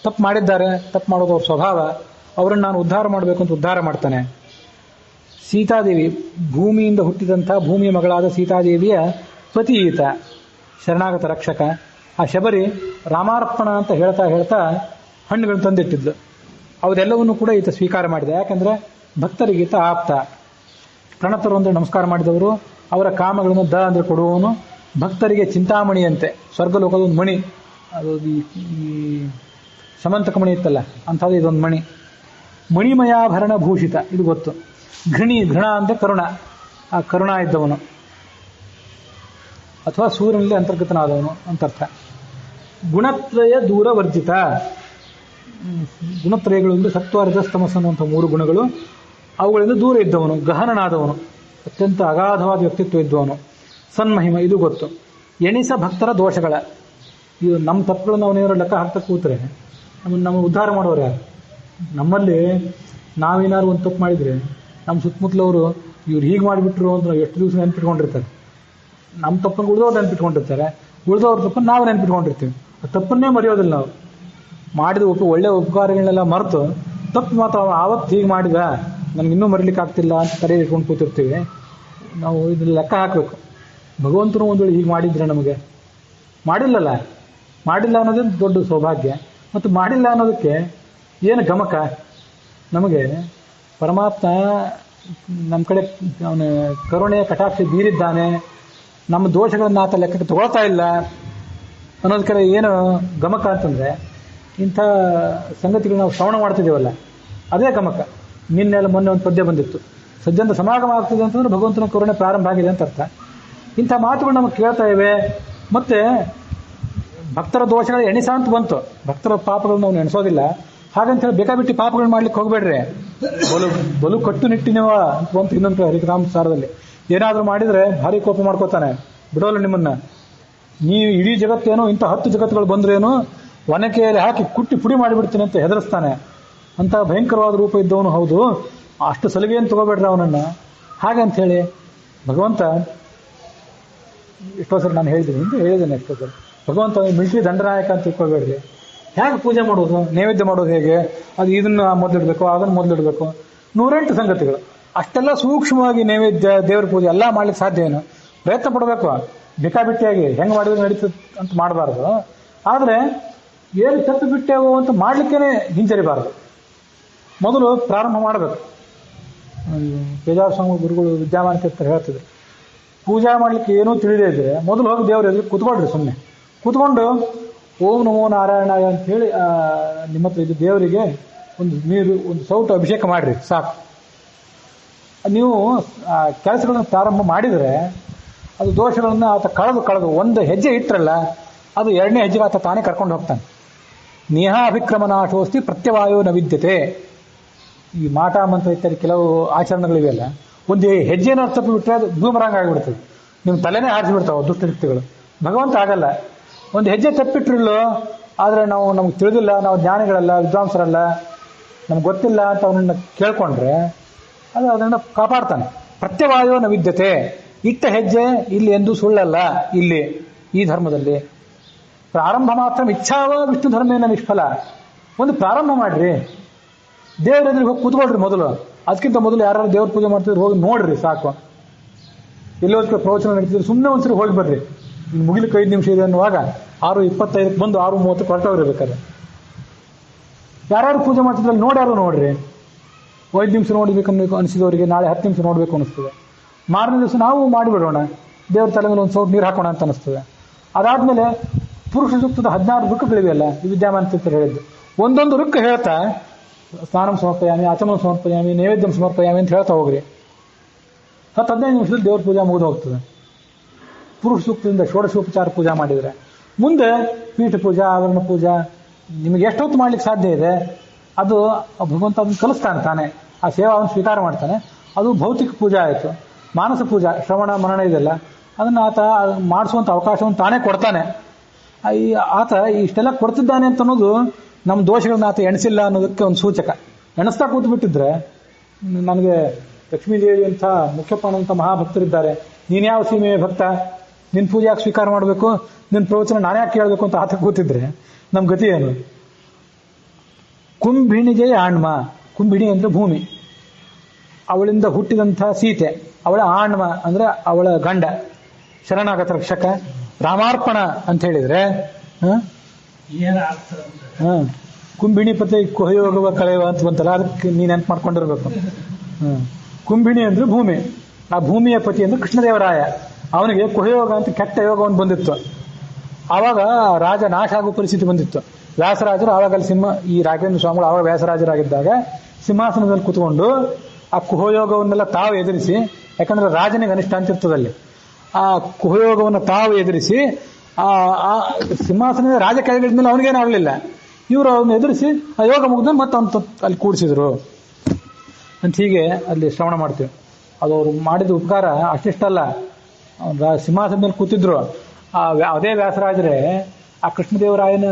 ತಪ್ಪು ಮಾಡಿದ್ದಾರೆ, ತಪ್ಪು ಮಾಡೋದು ಅವ್ರ ಸ್ವಭಾವ, ಅವರನ್ನು ನಾನು ಉದ್ಧಾರ ಮಾಡಬೇಕು ಅಂತ ಉದ್ಧಾರ ಮಾಡ್ತಾನೆ. ಸೀತಾದೇವಿ, ಭೂಮಿಯಿಂದ ಹುಟ್ಟಿದಂತಹ ಭೂಮಿಯ ಮಗಳಾದ ಸೀತಾದೇವಿಯ ಪತಿ ಈತ, ಶರಣಾಗತ ರಕ್ಷಕ. ಆ ಶಬರಿ ರಾಮಾರ್ಪಣ ಅಂತ ಹೇಳ್ತಾ ಹಣ್ಣುಗಳನ್ನು ತಂದಿಟ್ಟಿದ್ಲು. ಅವೆಲ್ಲವನ್ನೂ ಕೂಡ ಈತ ಸ್ವೀಕಾರ ಮಾಡಿದ. ಯಾಕಂದ್ರೆ ಭಕ್ತರಿಗೆ ಈತ ಆಪ್ತ. ಪ್ರಣತರು ಅಂದ್ರೆ ನಮಸ್ಕಾರ ಮಾಡಿದವರು, ಅವರ ಕಾಮಗಳನ್ನು ಅಂದ್ರೆ ಕೊಡುವವನು. ಭಕ್ತರಿಗೆ ಚಿಂತಾಮಣಿಯಂತೆ, ಸ್ವರ್ಗಲೋಕದ ಒಂದು ಮಣಿ, ಅದು ಈ ಸಮಂತಕ ಮಣಿ ಇತ್ತಲ್ಲ ಅಂಥದ್ದು ಇದೊಂದು ಮಣಿ. ಮಣಿಮಯಾಭರಣ ಭೂಷಿತ, ಇದು ಗೊತ್ತು. ಘೃಣ ಅಂದ್ರೆ ಕರುಣ, ಆ ಕರುಣ ಇದ್ದವನು ಅಥವಾ ಸೂರ್ಯನಲ್ಲಿ ಅಂತರ್ಗತನಾದವನು ಅಂತರ್ಥ. ಗುಣತ್ರಯ ದೂರ ವರ್ಜಿತ, ಗುಣತ್ರಯಗಳು ಅಂದ್ರೆ ಸತ್ವ ರಜಸ್ತಮಸ್ ಅನ್ನುವಂಥ 3 ಗುಣಗಳು, ಅವುಗಳಿಂದ ದೂರ ಇದ್ದವನು, ಗಹನನಾದವನು, ಅತ್ಯಂತ ಅಗಾಧವಾದ ವ್ಯಕ್ತಿತ್ವ ಇದ್ದವನು. ಸನ್ಮಹಿಮ, ಇದು ಗೊತ್ತು. ಎಣಿಸ ಭಕ್ತರ ದೋಷಗಳ, ಇದು ನಮ್ಮ ತಪ್ಪುಗಳನ್ನು ಅವನೇನಾದ್ರು ಲೆಕ್ಕ ಹಾಕ್ತಾ ಕೂತ್ರೆ ನಮ್ಮ ಉದ್ಧಾರ ಮಾಡೋರು ಯಾರು? ನಮ್ಮಲ್ಲಿ ನಾವೇನಾದ್ರು ಒಂದು ತಪ್ಪು ಮಾಡಿದ್ರೆ ನಮ್ಮ ಸುತ್ತಮುತ್ತಲವರು ಇವ್ರು ಹೀಗೆ ಮಾಡಿಬಿಟ್ರು ಅಂತ ನಾವು ಎಷ್ಟು ದಿವಸ ನೆನ್ಪಿಟ್ಕೊಂಡಿರ್ತಾರೆ. ನಮ್ಮ ತಪ್ಪನ್ನು ಉಳಿದವ್ರು ನೆನ್ಪಿಟ್ಕೊಂಡಿರ್ತಾರೆ, ಉಳಿದವ್ರ ತಪ್ಪನ್ನು ನಾವು ನೆನ್ಪಿಟ್ಕೊಂಡಿರ್ತೀವಿ. ಆ ತಪ್ಪನ್ನೇ ಮರೆಯೋದಿಲ್ಲ ನಾವು. ಮಾಡಿದ ಒಳ್ಳೆ ಉಪಕಾರಗಳನ್ನೆಲ್ಲ ಮರೆತು ತಪ್ಪು ಮಾತ್ರ ಆವತ್ತು ಹೀಗೆ ಮಾಡಿದ ನಮ್ಗೆ ಇನ್ನೂ ಮರಿಲಿಕ್ಕೆ ಆಗ್ತಿಲ್ಲ ಅಂತ ತಲೆ ಇಟ್ಕೊಂಡು ಕೂತಿರ್ತೀವಿ. ನಾವು ಇದನ್ನ ಲೆಕ್ಕ ಹಾಕಬೇಕು. ಭಗವಂತನು ಒಂದು ವೇಳೆ ಹೀಗೆ ಮಾಡಿದ್ರೆ ನಮಗೆ ಮಾಡಿಲ್ಲ ಅನ್ನೋದೇ ದೊಡ್ಡ ಸೌಭಾಗ್ಯ. ಮತ್ತು ಮಾಡಿಲ್ಲ ಅನ್ನೋದಕ್ಕೆ ಏನು ಗಮಕ? ನಮಗೆ ಪರಮಾತ್ಮ ನಮ್ಮ ಕಡೆ ಅವನ ಕರುಣೆಯ ಕಟಾಕ್ಷ ಬೀರಿದ್ದಾನೆ, ನಮ್ಮ ದೋಷಗಳನ್ನು ಆತ ಲೆಕ್ಕಕ್ಕೆ ತಗೊಳ್ತಾ ಇಲ್ಲ ಅನ್ನೋದಕ್ಕೆ ಏನು ಗಮಕ ಅಂತಂದ್ರೆ ಇಂಥ ಸಂಗತಿಗಳು ನಾವು ಶ್ರವಣ ಮಾಡ್ತಿದ್ದೀವಲ್ಲ ಅದೇ ಗಮಕ. ನಿನ್ನೆಲ್ಲ ಮೊನ್ನೆ ಒಂದು ಪದ್ಯ ಬಂದಿತ್ತು, ಸಜ್ಜನ ಸಮಾಗಮ ಆಗ್ತದೆ ಅಂತಂದ್ರೆ ಭಗವಂತನ ಕರುಣೆ ಪ್ರಾರಂಭ ಆಗಿದೆ ಅಂತ ಅರ್ಥ. ಇಂಥ ಮಾತುಗಳು ನಮಗೆ ಕೇಳ್ತಾ ಇವೆ. ಮತ್ತೆ ಭಕ್ತರ ದೋಷಗಳ ಎಣಿಸ ಅಂತ ಬಂತು, ಭಕ್ತರ ಪಾಪಗಳನ್ನು ನಾವು ಎಣಿಸೋದಿಲ್ಲ. ಹಾಗಂತ ಹೇಳಿ ಬೇಕಾಬಿಟ್ಟು ಪಾಪಗಳು ಮಾಡ್ಲಿಕ್ಕೆ ಹೋಗ್ಬೇಡ್ರಿ. ಬಲು ಕಟ್ಟುನಿಟ್ಟಿನವ ಅಂತ ಬಂತು ಇನ್ನೊಂದು ಹರಿರಾಮ್ ಸಾರದಲ್ಲಿ. ಏನಾದರೂ ಮಾಡಿದ್ರೆ ಭಾರಿ ಕೋಪ ಮಾಡ್ಕೋತಾನೆ, ಬಿಡೋಲ್ಲ ನಿಮ್ಮನ್ನ. ನೀವು ಇಡೀ ಜಗತ್ತೇನೋ ಇಂಥ 10 ಜಗತ್ತುಗಳು ಬಂದ್ರೇನು ಒನಕೆಯಲ್ಲಿ ಹಾಕಿ ಕುಟ್ಟಿ ಪುಡಿ ಮಾಡಿಬಿಡ್ತೀನಿ ಅಂತ ಹೆದರಿಸ್ತಾನೆ. ಅಂತ ಭಯಂಕರವಾದ ರೂಪ ಇದ್ದವನು ಹೌದು. ಅಷ್ಟು ಸಲಿಗೆಯನ್ನು ತಗೋಬೇಡ್ರಿ ಅವನನ್ನ. ಹಾಗಂತ ಹೇಳಿ ಭಗವಂತ ಎಷ್ಟೋ ಸರಿ ನಾನು ಹೇಳಿದ್ದೇನೆ ಎಷ್ಟೋ ಸರಿ, ಭಗವಂತ ಮಿಲಿಟರಿ ದಂಡನಾಯಕ ಅಂತ ತಿಳ್ಕೊಬೇಡ್ರಿ. ಹೇಗೆ ಪೂಜೆ ಮಾಡೋದು, ನೈವೇದ್ಯ ಮಾಡೋದು ಹೇಗೆ, ಅದು ಇದನ್ನ ಮೊದಲಿಡಬೇಕು, ಅದನ್ನು ಮೊದಲಿಡಬೇಕು, 108 ಸಂಗತಿಗಳು. ಅಷ್ಟೆಲ್ಲ ಸೂಕ್ಷ್ಮವಾಗಿ ನೈವೇದ್ಯ, ದೇವ್ರ ಪೂಜೆ ಎಲ್ಲ ಮಾಡ್ಲಿಕ್ಕೆ ಸಾಧ್ಯ ಏನು? ಪ್ರಯತ್ನ ಪಡಬೇಕು. ಬೇಕಾಬಿಟ್ಟಿಯಾಗಿ ಹೆಂಗೆ ಮಾಡಿದ್ರೆ ನಡೀತದೆ ಅಂತ ಮಾಡಬಾರ್ದು. ಆದರೆ ಏನು ತಪ್ಪು ಬಿಟ್ಟೆವು ಅಂತ ಮಾಡ್ಲಿಕ್ಕೇನೆ ಹಿಂಜರಿಬಾರ್ದು. ಮೊದಲು ಪ್ರಾರಂಭ ಮಾಡಬೇಕು. ಪೇಜಾರ ಸ್ವಾಮಿ ಗುರುಗಳು ವಿದ್ಯಾಮಾನ ತೀರ್ಥರು ಹೇಳ್ತಿದ್ರು, ಪೂಜಾ ಮಾಡ್ಲಿಕ್ಕೆ ಏನೂ ತಿಳಿದೇ ಇದ್ರೆ ಮೊದಲು ಹೋಗಿ ದೇವ್ರ ಎದುರು ಕೂತ್ಕೊಳ್ರಿ. ಸುಮ್ಮನೆ ಕೂತ್ಕೊಂಡು ಓಂ ನಮೋ ನಾರಾಯಣ ಅಂತ ಹೇಳಿ ನಿಮ್ಮ ಹತ್ರ ಇದು ದೇವರಿಗೆ ಒಂದು ನೀರು, ಒಂದು ಸೌಟು ಅಭಿಷೇಕ ಮಾಡ್ರಿ, ಸಾಕು. ನೀವು ಕೆಲಸಗಳನ್ನು ಪ್ರಾರಂಭ ಮಾಡಿದರೆ ಅದು ದೋಷಗಳನ್ನು ಆತ ಕಳೆದು ಒಂದು ಹೆಜ್ಜೆ ಇಟ್ಟರಲ್ಲ, ಅದು 2ನೇ ಹೆಜ್ಜೆಗೆ ಆತ ತಾನೇ ಕರ್ಕೊಂಡು ಹೋಗ್ತಾನೆ. ನೇಹ ಅಭಿಕ್ರಮನಾಶೋಸ್ತಿ ಪ್ರತ್ಯವಾಯೋ ನ ವಿದ್ಯತೆ. ಈ ಮಾಟ ಮಂತ್ರ ಇತ್ಯಾದಿ ಕೆಲವು ಆಚರಣೆಗಳಿವೆಯಲ್ಲ, ಒಂದು ಹೆಜ್ಜೆನ ತಪ್ಪಿ ಬಿಟ್ಟರೆ ಅದು ಬೂಮರಾಂಗ್ ಆಗಿಬಿಡ್ತದೆ, ನಿಮ್ಮ ತಲೆನೇ ಹಾರಿಸಿಬಿಡ್ತಾವೆ ದುಷ್ಟಶಕ್ತಿಗಳು. ಭಗವಂತ ಆಗಲ್ಲ. ಒಂದು ಹೆಜ್ಜೆ ತಪ್ಪಿಟ್ರಿಲ್ಲೋ, ಆದರೆ ನಮಗೆ ತಿಳಿದಿಲ್ಲ, ನಾವು ಜ್ಞಾನಿಗಳಲ್ಲ, ವಿದ್ವಾಂಸರಲ್ಲ, ನಮ್ಗೆ ಗೊತ್ತಿಲ್ಲ ಅಂತ ಅವನನ್ನ ಕೇಳ್ಕೊಂಡ್ರೆ ಅದು ಅದನ್ನ ಕಾಪಾಡ್ತಾನೆ. ಪ್ರತ್ಯವಾಯೋ ನ ವಿದ್ಯತೆ, ಇಟ್ಟ ಹೆಜ್ಜೆ ಇಲ್ಲಿ ಎಂದು ಸುಳ್ಳಲ್ಲ. ಇಲ್ಲಿ ಈ ಧರ್ಮದಲ್ಲಿ ಪ್ರಾರಂಭ ಮಾತ್ರ ಇಚ್ಛಾವ ವಿಷ್ಣು ಧರ್ಮೇನ ನಿಷ್ಫಲ. ಒಂದು ಪ್ರಾರಂಭ ಮಾಡ್ರಿ, ದೇವ್ರ ಎದುರಿಗೆ ಹೋಗಿ ಕೂತ್ಕೊಳ್ರಿ ಮೊದಲು. ಅದಕ್ಕಿಂತ ಮೊದಲು ಯಾರು ದೇವ್ರ ಪೂಜೆ ಮಾಡ್ತಿದ್ರು ಹೋಗಿ ನೋಡ್ರಿ ಸಾಕು. ಎಲ್ಲೋದಕ್ಕೆ ಪ್ರವಚನ ನಡೀತಿದ್ರು ಸುಮ್ಮನೆ ಒಂದ್ಸರಿ ಹೋಗಿ ಬರ್ರಿ. ಮುಗಿಲಿಕ್ಕೆ 5 ನಿಮಿಷ ಇದೆ ಅನ್ನುವಾಗ 6:25 ಬಂದು 6:30 ಹೊರಟೋಗಿರ್ಬೇಕಾದ್ರೆ ಯಾರು ಪೂಜೆ ಮಾಡ್ತಿದ್ರಲ್ಲಿ ನೋಡ್ರಿ. 5 ನಿಮಿಷ ನೋಡ್ಬೇಕು ಅನಿಸಿದವರಿಗೆ ನಾಳೆ 10 ನಿಮಿಷ ನೋಡ್ಬೇಕು ಅನಿಸ್ತದೆ. ಮಾರನೇ ದಿವಸ ನಾವು ಮಾಡಿಬಿಡೋಣ, ದೇವ್ರ ತಲೆ ಮೇಲೆ ಒಂದು ಸೌಟ್ ನೀರು ಹಾಕೋಣ ಅಂತ ಅನಿಸ್ತದೆ. ಅದಾದ್ಮೇಲೆ ಪುರುಷ ಸೂಕ್ತದ 16 ಋಕ್ಕಗಳಿವೆಯಲ್ಲ, ಈ ವಿದ್ಯಾಮಾನ ತೀರ್ಥರು ಹೇಳಿದ್ದು. ಒಂದೊಂದು ಋಕ್ಕ ಹೇಳ್ತಾ ಸ್ನಾನಂ ಸಮರ್ಪಯಾಮಿ, ಆಚಮನ ಸಮರ್ಪಯಾಮಿ, ನೈವೇದ್ಯಂ ಸಮರ್ಪಯಾಮಿ ಅಂತ ಹೇಳ್ತಾ ಹೋಗ್ರಿ. 10-15 ನಿಮಿಷದಲ್ಲಿ ದೇವ್ರ ಪೂಜೆ ಮುಗಿದು ಹೋಗ್ತದೆ. ಪುರುಷ ಸೂಕ್ತದಿಂದ ಷೋಡಶೋಪಚಾರ ಪೂಜಾ ಮಾಡಿದರೆ ಮುಂದೆ ಪೀಠ ಪೂಜಾ, ಆವರಣ ಪೂಜಾ ನಿಮಗೆ ಎಷ್ಟೊತ್ತು ಮಾಡ್ಲಿಕ್ಕೆ ಸಾಧ್ಯ ಇದೆ ಅದು ಭಗವಂತ ಅದನ್ನು ಕಲಿಸ್ತಾನೆ ತಾನೆ. ಆ ಸೇವಾವನ್ನು ಸ್ವೀಕಾರ ಮಾಡ್ತಾನೆ. ಅದು ಭೌತಿಕ ಪೂಜಾ ಆಯಿತು. ಮಾನಸ ಪೂಜಾ, ಶ್ರವಣ ಮರಣ ಇದೆಲ್ಲ ಅದನ್ನು ಆತ ಮಾಡಿಸುವಂಥ ಅವಕಾಶವನ್ನು ತಾನೇ ಕೊಡ್ತಾನೆ. ಆತ ಇಷ್ಟೆಲ್ಲ ಕೊಡ್ತಿದ್ದಾನೆ ಅಂತ ಅನ್ನೋದು ನಮ್ಮ ದೋಷಗಳನ್ನ ಆತ ಎಣಿಸಿಲ್ಲ ಅನ್ನೋದಕ್ಕೆ ಒಂದು ಸೂಚಕ. ಎಣಿಸ್ತಾ ಕೂತು ಬಿಟ್ಟಿದ್ರೆ ನನಗೆ ಲಕ್ಷ್ಮೀದೇವಿ ಅಂತ ಮುಖ್ಯಪ್ಪನಂತ ಮಹಾಭಕ್ತರಿದ್ದಾರೆ, ನೀನ್ ಯಾವ ಸೀಮೆಯ ಭಕ್ತ, ನಿನ್ ಪೂಜೆ ಯಾಕೆ ಸ್ವೀಕಾರ ಮಾಡಬೇಕು, ನಿನ್ ಪ್ರವಚನ ನಾನು ಯಾಕೆ ಕೇಳಬೇಕು ಅಂತ ಆತ ಕೂತಿದ್ರೆ ನಮ್ ಗತಿ ಏನು? ಕುಂಭಿಣಿಗೆ ಆಣ್ಮ, ಕುಂಭಿಣಿ ಅಂದ್ರೆ ಭೂಮಿ, ಅವಳಿಂದ ಹುಟ್ಟಿದಂಥ ಸೀತೆ, ಅವಳ ಆಣ್ಮ ಅಂದ್ರೆ ಅವಳ ಗಂಡ, ಶರಣಾಗತ ರಕ್ಷಕ, ರಾಮಾರ್ಪಣ ಅಂತ ಹೇಳಿದ್ರೆ ಕುಂಭಿಣಿ ಪತಿ ಕುಹಯೋಗವ ಕಳೆಯುವ ಅಂತ ಬಂತಲ್ಲ, ಅದಕ್ಕೆ ನೀನ್ ನೆನ್ಪು ಮಾಡ್ಕೊಂಡಿರ್ಬೇಕು. ಕುಂಭಿಣಿ ಅಂದ್ರೆ ಭೂಮಿ, ಆ ಭೂಮಿಯ ಪತಿ ಅಂದ್ರೆ ಕೃಷ್ಣದೇವರಾಯ. ಅವನಿಗೆ ಕುಹಯೋಗ ಅಂತ ಕೆಟ್ಟ ಯೋಗವನ್ನು ಬಂದಿತ್ತು. ಆವಾಗ ರಾಜ ನಾಶ ಆಗೋ ಪರಿಸ್ಥಿತಿ ಬಂದಿತ್ತು. ವ್ಯಾಸರಾಜರು ಆವಾಗ ಅಲ್ಲಿ ಈ ರಾಘವೇಂದ್ರ ಸ್ವಾಮಿಗಳು ಆವಾಗ ವ್ಯಾಸರಾಜರಾಗಿದ್ದಾಗ ಸಿಂಹಾಸನದಲ್ಲಿ ಕೂತ್ಕೊಂಡು ಆ ಕುಹಯೋಗವನ್ನೆಲ್ಲ ತಾವು ಎದುರಿಸಿ, ಯಾಕಂದ್ರೆ ರಾಜನಿಗೆ ಅನಿಷ್ಟ ಅಂತಿರ್ತದಲ್ಲಿ, ಆ ಕುಹಯೋಗವನ್ನು ತಾವು ಎದುರಿಸಿ ಆ ಸಿಂಹಾಸನದ ರಾಜ ಕೆಳಗಿಳಿದ್ಮೇಲೆ ಅವನಿಗೇನಾಗಲಿಲ್ಲ. ಇವರು ಅವನ್ನ ಎದುರಿಸಿ ಆ ಯೋಗ ಮುಗಿದ ಮತ್ತೆ ಅವನು ಅಲ್ಲಿ ಕೂಡಿಸಿದ್ರು ಅಂತ ಹೀಗೆ ಅಲ್ಲಿ ಶ್ರವಣ ಮಾಡ್ತೀವಿ. ಅದು ಅವ್ರು ಮಾಡಿದ ಉಪಕಾರ ಅಷ್ಟಿಷ್ಟಲ್ಲ. ಸಿಂಹಾಸನದಲ್ಲಿ ಕೂತಿದ್ರು ಅದೇ ವ್ಯಾಸರಾಜರೇ ಆ ಕೃಷ್ಣದೇವರಾಯನ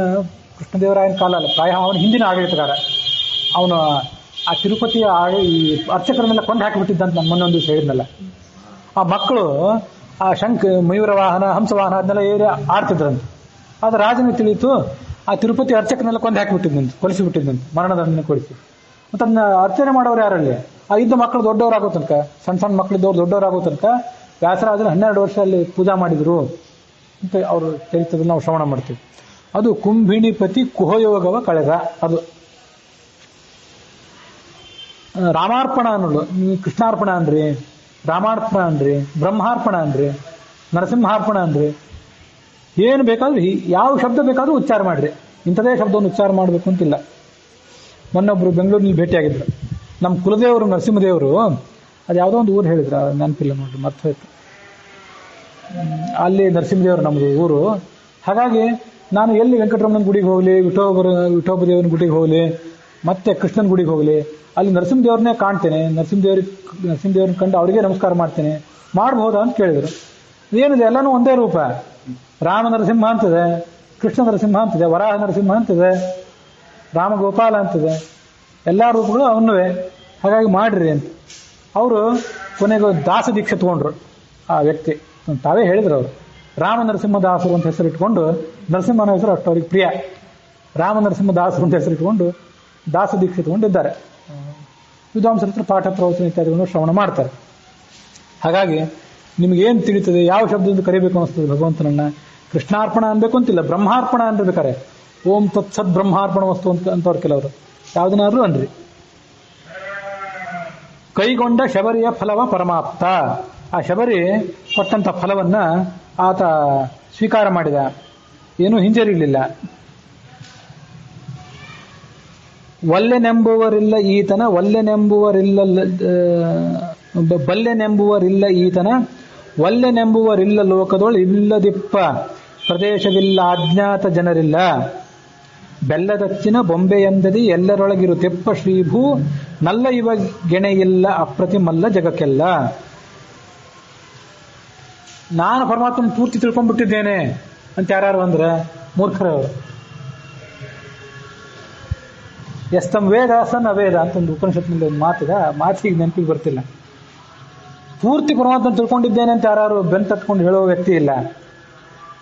ಕಾಲ ಅಲ್ಲ, ಪ್ರಾಯ ಅವನ ಹಿಂದಿನ ಆಡಳಿತಗಾರ. ಅವನು ಆ ತಿರುಪತಿಯ ಈ ಅರ್ಚಕರನ್ನೆಲ್ಲ ಕೊಂದು ಹಾಕಿಬಿಟ್ಟಿದ್ದಂತ ನಾನು ಮೊನ್ನೆ ಒಂದು ದಿವಸ ಹೇಳಿದ್ನಲ್ಲ. ಆ ಮಕ್ಕಳು ಆ ಮಯೂರ ವಾಹನ, ಹಂಸವಾಹನ ಅದನ್ನೆಲ್ಲ ಏರಿ ಆಡ್ತಿದ್ರಂತ. ಆದ್ರೆ ರಾಜನಿಗೆ ತಿಳಿಯಿತು ಆ ತಿರುಪತಿ ಅರ್ಚಕನೆಲ್ಲ ಕೊಂದು ಹಾಕಿಬಿಟ್ಟಿದ್ದಂತೆ, ಕೊಲಿಸಿಬಿಟ್ಟಿದ್ದಂತೆ, ಮರಣದಂಡನೆ ಕೊಡಿಸಿ. ಮತ್ತೆ ಅದನ್ನ ಅರ್ಚನೆ ಮಾಡೋರು ಯಾರಲ್ಲಿ? ಆ ಇದ್ದ ಮಕ್ಕಳು ದೊಡ್ಡವರಾಗೋ ತನಕ, ಸಣ್ಣ ಮಕ್ಕಳಿದ್ದವ್ರು ದೊಡ್ಡವರಾಗೋ ತನಕ ವ್ಯಾಸರಾಜರು 12 ವರ್ಷ ಅಲ್ಲಿ ಪೂಜಾ ಮಾಡಿದ್ರು ಅಂತ ಅವರು ಚರಿತ್ರದಲ್ಲಿ ನಾವು ಶ್ರವಣ ಮಾಡ್ತೀವಿ. ಅದು ಕುಂಭಿಣಿಪತಿ ಕುಹಯೋಗವ ಕಳೆದ. ಅದು ರಾಮಾರ್ಪಣ ಅನ್ನೋದು. ನೀವು ಕೃಷ್ಣಾರ್ಪಣ ಅಂದ್ರಿ, ರಾಮಾರ್ಪಣ ಅಂದ್ರಿ, ಬ್ರಹ್ಮಾರ್ಪಣ ಅಂದ್ರಿ, ನರಸಿಂಹಾರ್ಪಣ ಅಂದ್ರಿ, ಏನು ಬೇಕಾದ್ರೂ ಯಾವ ಶಬ್ದ ಬೇಕಾದ್ರೂ ಉಚ್ಚಾರ ಮಾಡ್ರಿ. ಇಂಥದೇ ಶಬ್ದವನ್ನು ಉಚ್ಚಾರ ಮಾಡಬೇಕು ಅಂತಿಲ್ಲ. ಮೊನ್ನೊಬ್ರು ಬೆಂಗಳೂರಿನಲ್ಲಿ ಭೇಟಿಯಾಗಿದ್ರು. ನಮ್ಮ ಕುಲದೇವರು ನರಸಿಂಹದೇವರು, ಅದು ಯಾವುದೋ ಒಂದು ಊರು ಹೇಳಿದ್ರು, ನೆನಪಿಲ್ಲ ನೋಡ್ರಿ, ಮರ್ತು ಹೋಯ್ತು. ಅಲ್ಲಿ ನರಸಿಂಹದೇವರು ನಮ್ಮದು ಊರು. ಹಾಗಾಗಿ ನಾನು ಎಲ್ಲಿ ವೆಂಕಟರಮಣನ ಗುಡಿಗೆ ಹೋಗಲಿ, ವಿಠೋಬದೇವನ ಗುಡಿಗೆ ಹೋಗಲಿ, ಮತ್ತೆ ಕೃಷ್ಣನ ಗುಡಿಗೆ ಹೋಗಲಿ, ಅಲ್ಲಿ ನರಸಿಂಹದೇವ್ರನ್ನೇ ಕಾಣ್ತೇನೆ. ನರಸಿಂಹದೇವ್ರನ್ನ ಕಂಡು ಅವರಿಗೆ ನಮಸ್ಕಾರ ಮಾಡ್ತೇನೆ. ಮಾಡಬಹುದಾ ಅಂತ ಕೇಳಿದ್ರು. ಏನಿದೆ, ಎಲ್ಲನೂ ಒಂದೇ ರೂಪ. ರಾಮ ನರಸಿಂಹ ಅಂತಿದೆ, ಕೃಷ್ಣ ನರಸಿಂಹ ಅಂತಿದೆ, ವರಾಹ ನರಸಿಂಹ ಅಂತಿದೆ, ರಾಮಗೋಪಾಲ ಅಂತಿದೆ, ಎಲ್ಲ ರೂಪಗಳು ಅವನ್ನವೇ. ಹಾಗಾಗಿ ಮಾಡ್ರಿ ಅಂತ ಅವರು ಕೊನೆಗೆ ದಾಸ ದೀಕ್ಷೆ ತಗೊಂಡ್ರು. ಆ ವ್ಯಕ್ತಿ ತಾವೇ ಹೇಳಿದ್ರು, ಅವರು ರಾಮ ನರಸಿಂಹ ದಾಸರು ಅಂತ ಹೆಸರು ಇಟ್ಕೊಂಡು, ನರಸಿಂಹನ ಹೆಸರು ಅಷ್ಟು ಅವ್ರಿಗೆ ಪ್ರಿಯ, ರಾಮ ನರಸಿಂಹ ದಾಸರು ಅಂತ ಹೆಸರು ಇಟ್ಕೊಂಡು ದಾಸ ದೀಕ್ಷೆ ತಗೊಂಡಿದ್ದಾರೆ. ವಿದ್ವಾಂಸರ ಹತ್ರ ಪಾಠ ಪ್ರವಚನ ಇತ್ಯಾದಿಗಳನ್ನು ಶ್ರವಣ ಮಾಡ್ತಾರೆ. ಹಾಗಾಗಿ ನಿಮ್ಗೇನು ತಿಳಿತದೆ, ಯಾವ ಶಬ್ದದಿಂದ ಕರಿಬೇಕು ಅನಿಸ್ತದೆ ಭಗವಂತನನ್ನ? ಕೃಷ್ಣಾರ್ಪಣ ಅನ್ಬೇಕು ಅಂತಿಲ್ಲ, ಬ್ರಹ್ಮಾರ್ಪಣ ಅನ್ಬೇಕಾರೆ ಓಂ ತತ್ಸತ್ ಬ್ರಹ್ಮಾರ್ಪಣ ವಸ್ತು ಅಂತವ್ರು ಕೆಲವರು. ಯಾವ್ದನ್ನಾದ್ರೂ ಅನ್ರಿ. ಕೈಗೊಂಡ ಶಬರಿಯ ಫಲವ ಪರಮಾಪ್ತ. ಆ ಶಬರಿ ಕೊಟ್ಟಂತ ಫಲವನ್ನ ಆತ ಸ್ವೀಕಾರ ಮಾಡಿದ, ಏನೂ ಹಿಂಜರಿಲಿಲ್ಲ. ಬಲ್ಲೆನೆಂಬುವರಿಲ್ಲ ಈತನ ಒಲ್ಲೆನೆಂಬುವರಿಲ್ಲ ಲೋಕದೊಳು ಇಲ್ಲದಿಪ್ಪ ಪ್ರದೇಶವಿಲ್ಲ ಅಜ್ಞಾತ ಜನರಿಲ್ಲ. ಬೆಲ್ಲದಚ್ಚಿನ ಬೊಂಬೆಯಂದದಿ ಎಲ್ಲರೊಳಗಿರು ತೆಪ್ಪ ಶ್ರೀಭೂ ನಲ್ಲ ಇವ ಗೆಣೆಯಿಲ್ಲ ಅಪ್ರತಿಮಲ್ಲ ಜಗಕ್ಕೆಲ್ಲ. ನಾನು ಪರಮಾತ್ಮನ ಪೂರ್ತಿ ತಿಳ್ಕೊಂಡ್ಬಿಟ್ಟಿದ್ದೇನೆ ಅಂತ ಯಾರು ಅಂದ್ರೆ ಮೂರ್ಖರವರು. ಎಸ್ತಂ ವೇದ ಸನ್ ಅವೇದ ಅಂತ ಒಂದು ಉಪನಿಷತ್ನಲ್ಲಿ ಒಂದು ಮಾತಿದೆ. ಆ ಮಾತಿಗೆ ನೆನಪಿಗೆ ಬರ್ತಿಲ್ಲ. ಪೂರ್ತಿ ಪರಮಾತ್ಮ ತಿಳ್ಕೊಂಡಿದ್ದೇನೆ ಅಂತ ಯಾರು ಬೆನ್ ತಟ್ಕೊಂಡು ಹೇಳೋ ವ್ಯಕ್ತಿ ಇಲ್ಲ.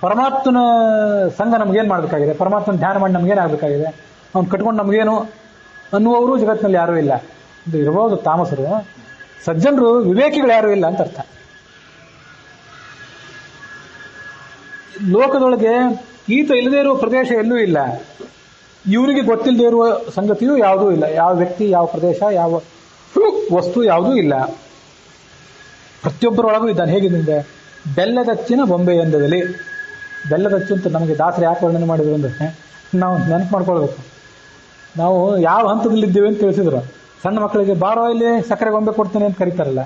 ಪರಮಾತ್ಮನ ಸಂಘ ನಮ್ಗೇನ್ ಮಾಡ್ಬೇಕಾಗಿದೆ, ಪರಮಾತ್ಮನ ಧ್ಯಾನ ಮಾಡಿ ನಮ್ಗೇನಾಗಬೇಕಾಗಿದೆ, ಅವ್ನು ಕಟ್ಕೊಂಡು ನಮ್ಗೇನು ಅನ್ನುವವರು ಜಗತ್ತಿನಲ್ಲಿ ಯಾರೂ ಇಲ್ಲ. ಇದು ಇರಬಹುದು ತಾಮಸರು, ಸಜ್ಜನರು ವಿವೇಕಿಗಳು ಯಾರೂ ಇಲ್ಲ ಅಂತ ಅರ್ಥ. ಲೋಕದೊಳಗೆ ಈತ ಇಲ್ಲದೇ ಇರುವ ಪ್ರದೇಶ ಎಲ್ಲೂ ಇಲ್ಲ. ಇವನಿಗೆ ಗೊತ್ತಿಲ್ಲದೆ ಇರುವ ಸಂಗತಿಯೂ ಯಾವುದೂ ಇಲ್ಲ. ಯಾವ ವ್ಯಕ್ತಿ, ಯಾವ ಪ್ರದೇಶ, ಯಾವ ವಸ್ತು ಯಾವುದೂ ಇಲ್ಲ. ಪ್ರತಿಯೊಬ್ಬರೊಳಗೂ ಇದ್ದಾನೆ. ಹೇಗಿದೆ? ಬೆಲ್ಲದಚ್ಚಿನ ಬೊಂಬೆ ಎಂದದಲ್ಲಿ. ಬೆಲ್ಲದಚ್ಚು ಅಂತ ನಮಗೆ ದಾಸರು ಯಾಕೆ ವರ್ಣನೆ ಮಾಡಿದ್ರು ಅಂದ್ರೆ, ನಾವು ನೆನಪು ಮಾಡ್ಕೊಳ್ಬೇಕು. ನಾವು ಯಾವ ಹಂತದಲ್ಲಿದ್ದೇವೆ ಅಂತ ತಿಳಿಸಿದ್ರು. ಸಣ್ಣ ಮಕ್ಕಳಿಗೆ ಬಾರೋ ಇಲ್ಲಿ ಸಕ್ಕರೆ ಗೊಂಬೆ ಕೊಡ್ತೇನೆ ಅಂತ ಕರೀತಾರಲ್ಲ,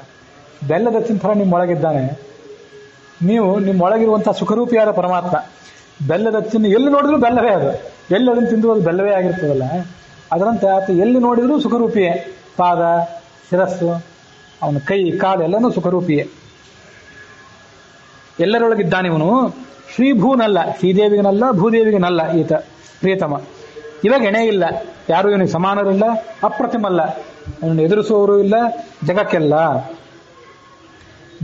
ಬೆಲ್ಲದಚ್ಚಿನ ಥರ ನಿಮ್ಮೊಳಗಿದ್ದಾನೆ. ನೀವು ನಿಮ್ಮೊಳಗಿರುವಂತಹ ಸುಖರೂಪಿಯಾದ ಪರಮಾತ್ಮ. ಬೆಲ್ಲದಚ್ಚಿನ ಎಲ್ಲಿ ನೋಡಿದ್ರು ಬೆಲ್ಲವೇ ಅದು. ಎಲ್ಲಿ ಅದನ್ನು ತಿಂದು ಅದು ಬೆಲ್ಲವೇ ಆಗಿರ್ತದಲ್ಲ, ಅದರಂತೆ ಆತ ಎಲ್ಲಿ ನೋಡಿದ್ರು ಸುಖರೂಪಿಯೇ. ಪಾದ, ಶಿರಸ್ಸು, ಅವನ ಕೈ, ಕಾಲು ಎಲ್ಲನೂ ಸುಖರೂಪಿಯೇ. ಎಲ್ಲರೊಳಗಿದ್ದಾನೆ ಇವನು. ಶ್ರೀಭೂನಲ್ಲ, ಶ್ರೀದೇವಿಗನಲ್ಲ, ಭೂದೇವಿಗನಲ್ಲ ಈತ ಪ್ರಿಯತಮ. ಇವಾಗ ಎಣೆ ಇಲ್ಲ, ಯಾರು ಇವನಿಗೆ ಸಮಾನರಿಲ್ಲ, ಅಪ್ರತಿಮಲ್ಲ, ಅವನನ್ನು ಎದುರಿಸುವವರು ಇಲ್ಲ ಜಗಕ್ಕೆಲ್ಲ.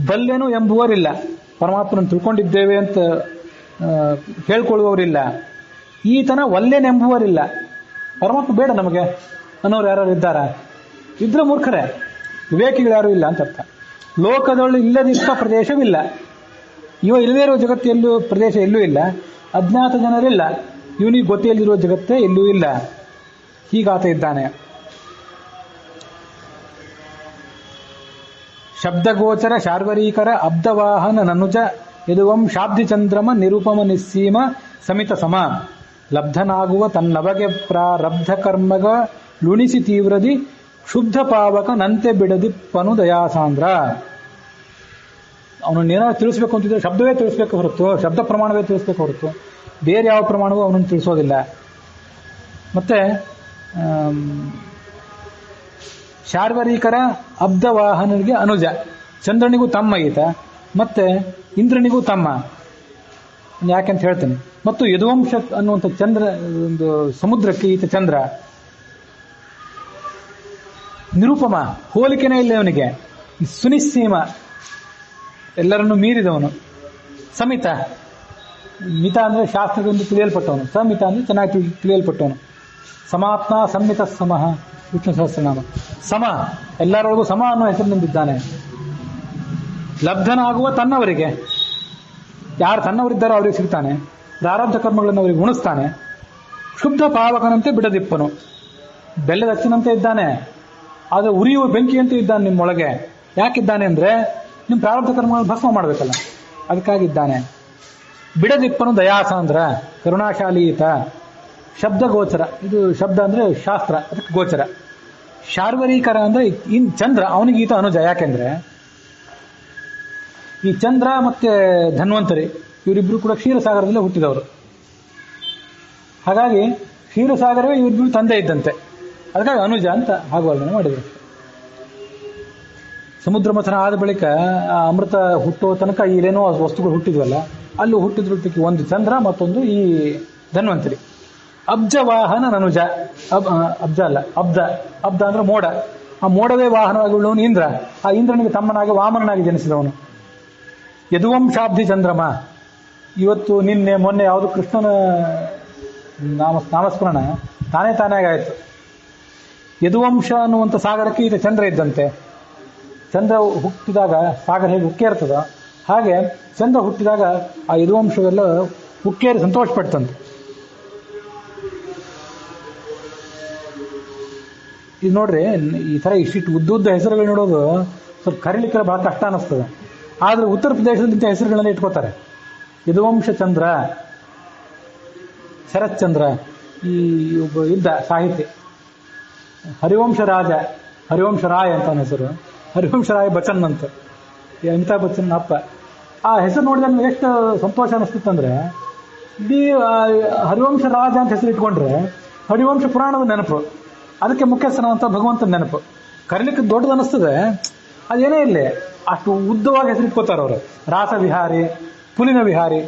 ಬಲ್ಲೆನು ಎಂಬುವರಿಲ್ಲ, ಪರಮಾತ್ಮನ ತಿಳ್ಕೊಂಡಿದ್ದೇವೆ ಅಂತ ಹೇಳ್ಕೊಳ್ಳುವವರಿಲ್ಲ. ಈತನ ಒಲ್ಲೆನೆಂಬುವರಿಲ್ಲ, ಪರಮಾತ್ಮ ಬೇಡ ನಮಗೆ ಅನ್ನೋರು ಯಾರು ಇದ್ದಾರ? ಇದ್ರೆ ಮೂರ್ಖರೇ, ವಿವೇಕಿಗಳು ಯಾರು ಇಲ್ಲ ಅಂತ ಅರ್ಥ. ಲೋಕದೊಳು ಇಲ್ಲದಿಪ್ಪ ಪ್ರದೇಶವಿಲ್ಲ. ಇವ ಇಲ್ಲದೇ ಇರುವ ಜಗತ್ತು ಎಲ್ಲೂ ಪ್ರದೇಶ ಎಲ್ಲೂ ಇಲ್ಲ. ಅಜ್ಞಾತ ಜನರಿಲ್ಲ, ಇವನಿಗೆ ಗೊತ್ತಿಲ್ಲದಿರುವ ಜಗತ್ತೇ ಎಲ್ಲೂ ಇಲ್ಲ. ಹೀಗಾತ ಇದ್ದಾನೆ. ಶಬ್ದಗೋಚರ ಶಾರ್ವರೀಕರ ಅಬ್ದವಾಹನ ನನುಜ ಯದುವಂ ಶಾಬ್ದಿ ಚಂದ್ರಮ ನಿರುಪಮ ನಿಸ್ಸೀಮ ಸಮಿತ ಸಮ ಲಬ್ಧನಾಗುವ ತನ್ನವಗೆ ಪ್ರಾರಬ್ಧ ಕರ್ಮಗ ಲುಣಿಸಿ ತೀವ್ರದಿ ಶುದ್ಧ ಪಾವಕ ನಂತೆ ಬಿಡದಿ ಪನು ದಯಾಸಾಂದ್ರ. ಅವನನ್ನೇನೋ ತಿಳಿಸ್ಬೇಕು ಅಂತಿದ್ರೆ ಶಬ್ದವೇ ತಿಳಿಸ್ಬೇಕು ಹೊರತು, ಶಬ್ದ ಪ್ರಮಾಣವೇ ತಿಳಿಸ್ಬೇಕು ಹೊರತು ಬೇರೆ ಯಾವ ಪ್ರಮಾಣವೂ ಅವನನ್ನು ತಿಳಿಸೋದಿಲ್ಲ. ಮತ್ತೆ ಶಾರ್ವರೀಕರ ಅಬ್ದವಾಹನಿಗೆ ಅನುಜ, ಚಂದ್ರನಿಗೂ ತಮ್ಮ ಈತ, ಮತ್ತೆ ಇಂದ್ರನಿಗೂ ತಮ್ಮ. ಯಾಕೆಂತ ಹೇಳ್ತೇನೆ. ಮತ್ತು ಯದುವಂಶ ಅನ್ನುವಂಥ ಚಂದ್ರ, ಒಂದು ಸಮುದ್ರಕ್ಕೆ ಈತ ಚಂದ್ರ. ನಿರುಪಮ, ಹೋಲಿಕೆನೇ ಇಲ್ಲ ಇವನಿಗೆ. ಸುನಿಸ್ಸೀಮ, ಎಲ್ಲರನ್ನು ಮೀರಿದವನು. ಸಮಿತ, ಮಿತ ಅಂದ್ರೆ ಶಾಸ್ತ್ರದಿಂದ ತಿಳಿಯಲ್ಪಟ್ಟವನು. ಸಮಿತ ಅಂದ್ರೆ ಚೆನ್ನಾಗಿ ತಿಳಿಯಲ್ಪಟ್ಟವನು. ಸಮಾತ್ಮ ಸಂಮಿತ ಸಮಃ, ವಿಷ್ಣು ಸಹಸ್ರನಾಮ. ಸಮ, ಎಲ್ಲರೊಳಗೂ ಸಮ ಅನ್ನೋ ಹೆಸರಿನಿಂದಿದ್ದಾನೆ. ಲಬ್ಧನಾಗುವ ತನ್ನವರಿಗೆ, ಯಾರು ತನ್ನವರಿದ್ದಾರೋ ಅವರಿಗೆ ಸಿಗ್ತಾನೆ. ಪ್ರಾರಬ್ಧ ಕರ್ಮಗಳನ್ನು ಅವರಿಗೆ ಉಣಿಸ್ತಾನೆ. ಶುದ್ಧ ಪಾವಕನಂತೆ ಬಿಡದಿಪ್ಪನು, ಬೆಲ್ಲದ ಹಚ್ಚಿನಂತೆ ಇದ್ದಾನೆ. ಆದರೆ ಉರಿಯುವ ಬೆಂಕಿಯಂತೆ ಇದ್ದಾನೆ ನಿಮ್ಮೊಳಗೆ. ಯಾಕಿದ್ದಾನೆ ಅಂದ್ರೆ ನಿಮ್ಮ ಪ್ರಾರಬ್ಧ ಕರ್ಮಗಳನ್ನು ಭಸ್ಮ ಮಾಡಬೇಕಲ್ಲ, ಅದಕ್ಕಾಗಿದ್ದಾನೆ. ಬಿಡದಿಪ್ಪನು ದಯಾಸಾಂದ್ರ, ಕರುಣಾಶಾಲೀತ. ಶಬ್ದ ಗೋಚರ, ಇದು ಶಬ್ದ ಅಂದ್ರೆ ಶಾಸ್ತ್ರ, ಅದಕ್ಕೆ ಗೋಚರ. ಶಾರ್ವರೀಕರ ಅಂದ್ರೆ ಚಂದ್ರ, ಅವನಿಗೆ ಈತ ಅನುಜ. ಯಾಕೆಂದ್ರೆ ಈ ಚಂದ್ರ ಮತ್ತೆ ಧನ್ವಂತರಿ ಇವರಿಬ್ರು ಕೂಡ ಕ್ಷೀರಸಾಗರದಲ್ಲೇ ಹುಟ್ಟಿದವರು. ಹಾಗಾಗಿ ಕ್ಷೀರಸಾಗರವೇ ಇವರಿಬ್ರು ತಂದೆ ಇದ್ದಂತೆ. ಅದಕ್ಕಾಗಿ ಅನುಜ ಅಂತ ಹಾಗೆ ವರ್ಣನೆ ಮಾಡಿದರು. ಸಮುದ್ರ ಮಥನ ಆದ ಬಳಿಕ ಆ ಅಮೃತ ಹುಟ್ಟೋ ತನಕ ಇಲ್ಲೇನೋ ವಸ್ತುಗಳು ಹುಟ್ಟಿದ್ವಲ್ಲ, ಅಲ್ಲೂ ಹುಟ್ಟಿದ್ರೊಟ್ಟಿಗೆ ಒಂದು ಚಂದ್ರ, ಮತ್ತೊಂದು ಈ ಧನ್ವಂತರಿ. ಅಬ್ಜವಾಹನ ನನುಜ, ಅಬ್ಜ ಅಲ್ಲ ಅಬ್ದ. ಅಬ್ದ ಅಂದ್ರೆ ಮೋಡ. ಆ ಮೋಡವೇ ವಾಹನವಾಗಿ ಉಳ್ಳವನು ಇಂದ್ರ. ಆ ಇಂದ್ರನಿಗೆ ತಮ್ಮನಾಗಿ ವಾಮನನಾಗಿ ಜನಿಸಿದವನು. ಯದುವಂಶಾಬ್ಧಿ ಚಂದ್ರಮ. ಇವತ್ತು ನಿನ್ನೆ ಮೊನ್ನೆ ಯಾವುದು ಕೃಷ್ಣನ ನಾಮಸ್ಮರಣ ತಾನೇ ಆಗಾಯಿತು. ಯದುವಂಶ ಅನ್ನುವಂಥ ಸಾಗರಕ್ಕೆ ಈತ ಚಂದ್ರ ಇದ್ದಂತೆ. ಚಂದ್ರ ಹುಟ್ಟಿದಾಗ ಸಾಗರ ಹೇಗೆ ಉಕ್ಕೇರ್ತದ, ಹಾಗೆ ಚಂದ್ರ ಹುಟ್ಟಿದಾಗ ಆ ಯದುವಂಶವೆಲ್ಲ ಉಕ್ಕೇರಿ ಸಂತೋಷ ಪಡ್ತಂತೆ. ಇದು ನೋಡ್ರಿ, ಈ ತರ ಇಷ್ಟಿಟ್ಟು ಉದ್ದ ಹೆಸರುಗಳು ನೋಡೋದು ಸ್ವಲ್ಪ ಕರೀಲಿಕ್ಕೆ ಬಹಳ ಕಷ್ಟ ಅನಿಸ್ತದೆ. ಆದ್ರೆ ಉತ್ತರ ಪ್ರದೇಶದಲ್ಲಿ ಇಂಥ ಹೆಸರುಗಳನ್ನ ಇಟ್ಕೋತಾರೆ. ಯದುವಂಶ ಚಂದ್ರ, ಶರತ್ಚಂದ್ರ, ಈ ಒಬ್ಬ ಇದ್ದ ಸಾಹಿತಿ ಹರಿವಂಶ ರಾಜ, ಹರಿವಂಶ ರಾಯ್ ಅಂತ ಅವನ ಹೆಸರು. ಹರಿವಂಶ ರಾಯ್ ಬಚ್ಚನ್ ಅಂತ, ಅಮಿತಾಬ್ ಬಚ್ಚನ್ ಅಪ್ಪ. ಆ ಹೆಸರು ನೋಡಿದ ನಮ್ಗೆ ಎಷ್ಟು ಸಂತೋಷ ಅನಿಸ್ತಿತ್ತಂದ್ರೆ, ಇಡೀ ಹರಿವಂಶ ರಾಜ ಅಂತ ಹೆಸರು ಇಟ್ಕೊಂಡ್ರೆ ಹರಿವಂಶ ಪುರಾಣದ ನೆನಪು, ಅದಕ್ಕೆ ಮುಖ್ಯಸ್ಥನ ಅಂತ ಭಗವಂತನ ನೆನಪು. ಕರೀಲಿಕ್ಕೆ ದೊಡ್ಡದು ಅನಿಸ್ತದೆ. ಅದೇನೇ ಇರಲಿ, ಅಷ್ಟು ಉದ್ದವಾಗಿ ಹೆಸರಿಟ್ಕೋತಾರೆ ಅವರು. ರಾಸ ವಿಹಾರಿ, ಪುಲಿನ ವಿಹಾರಿ,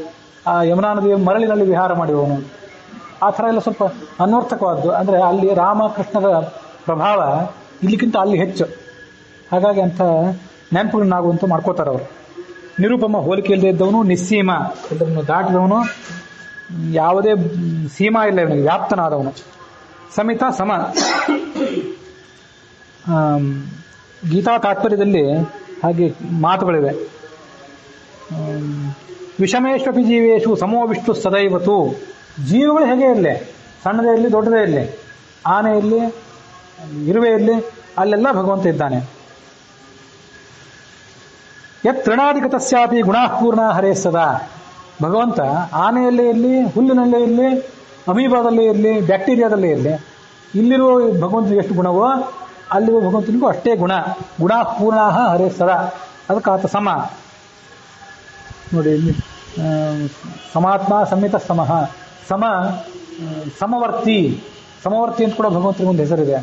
ಆ ಯಮುನಾ ನದಿಯ ಮರಳಿನಲ್ಲಿ ವಿಹಾರ ಮಾಡಿದವನು, ಆ ಥರ ಎಲ್ಲ ಸ್ವಲ್ಪ ಅನ್ವರ್ಥಕವಾದ್ದು. ಅಂದರೆ ಅಲ್ಲಿ ರಾಮಕೃಷ್ಣರ ಪ್ರಭಾವ ಇಲ್ಲಿಗಿಂತ ಅಲ್ಲಿ ಹೆಚ್ಚು. ಹಾಗಾಗಿ ಅಂಥ ನೆನಪುಗಳನ್ನಾಗುವಂತ ಮಾಡ್ಕೋತಾರೆ ಅವರು. ನಿರುಪಮ, ಹೋಲಿಕೆ ಇಲ್ಲದೆ ಇದ್ದವನು, ನಿಸ್ಸೀಮ, ಇದನ್ನು ದಾಟಿದವನು, ಯಾವುದೇ ಸೀಮಾ ಇಲ್ಲ ಇವನಿಗೆ, ವ್ಯಾಪ್ತನಾದವನು. ಸಮಿತ, ಸಮ. ಗೀತಾ ತಾತ್ಪರ್ಯದಲ್ಲಿ ಹಾಗೆ ಮಾತುಗಳಿವೆ. ವಿಷಮೇಶ್ವಪಿ ಜೀವೇಶು ಸಮೋ ವಿಷ್ಣು ಸದೈವತು. ಜೀವಗಳು ಹೇಗೆ ಇರಲಿ, ಸಣ್ಣದೇ ಇರಲಿ ದೊಡ್ಡದೇ ಇರಲಿ, ಆನೆ ಇರಲಿ ಇರುವೆ ಇರಲಿ, ಅಲ್ಲೆಲ್ಲ ಭಗವಂತ ಇದ್ದಾನೆ. ಯತ್ ತೃಣಾಧಿಕತಸ್ಯಾಪಿ ಗುಣಾಪೂರ್ಣ ಹರೇ ಸದಾ. ಭಗವಂತ ಆನೆಯಲ್ಲೇ ಇರಲಿ, ಹುಲ್ಲಿನಲ್ಲೇ ಇರಲಿ, ಅಮೀಬಾದಲ್ಲೇ ಇರಲಿ, ಬ್ಯಾಕ್ಟೀರಿಯಾದಲ್ಲೇ ಇರಲಿ, ಇಲ್ಲಿರುವ ಭಗವಂತನಿಗೆ ಎಷ್ಟು ಗುಣವೋ ಅಲ್ಲಿರುವ ಭಗವಂತನಿಗೂ ಅಷ್ಟೇ ಗುಣ. ಗುಣಾಪೂರ್ಣ ಹರೇ ಸದಾ. ಅದಕ್ಕೆ ಆತ ಸಮ ನೋಡಿ. ಸಮಾತ್ಮ ಸಂಹಿತ ಸಮಃ, ಸಮ ಸಮವರ್ತಿ. ಸಮವರ್ತಿ ಅಂತ ಕೂಡ ಭಗವಂತನಿಗೆ ಒಂದು ಹೆಸರಿದೆ.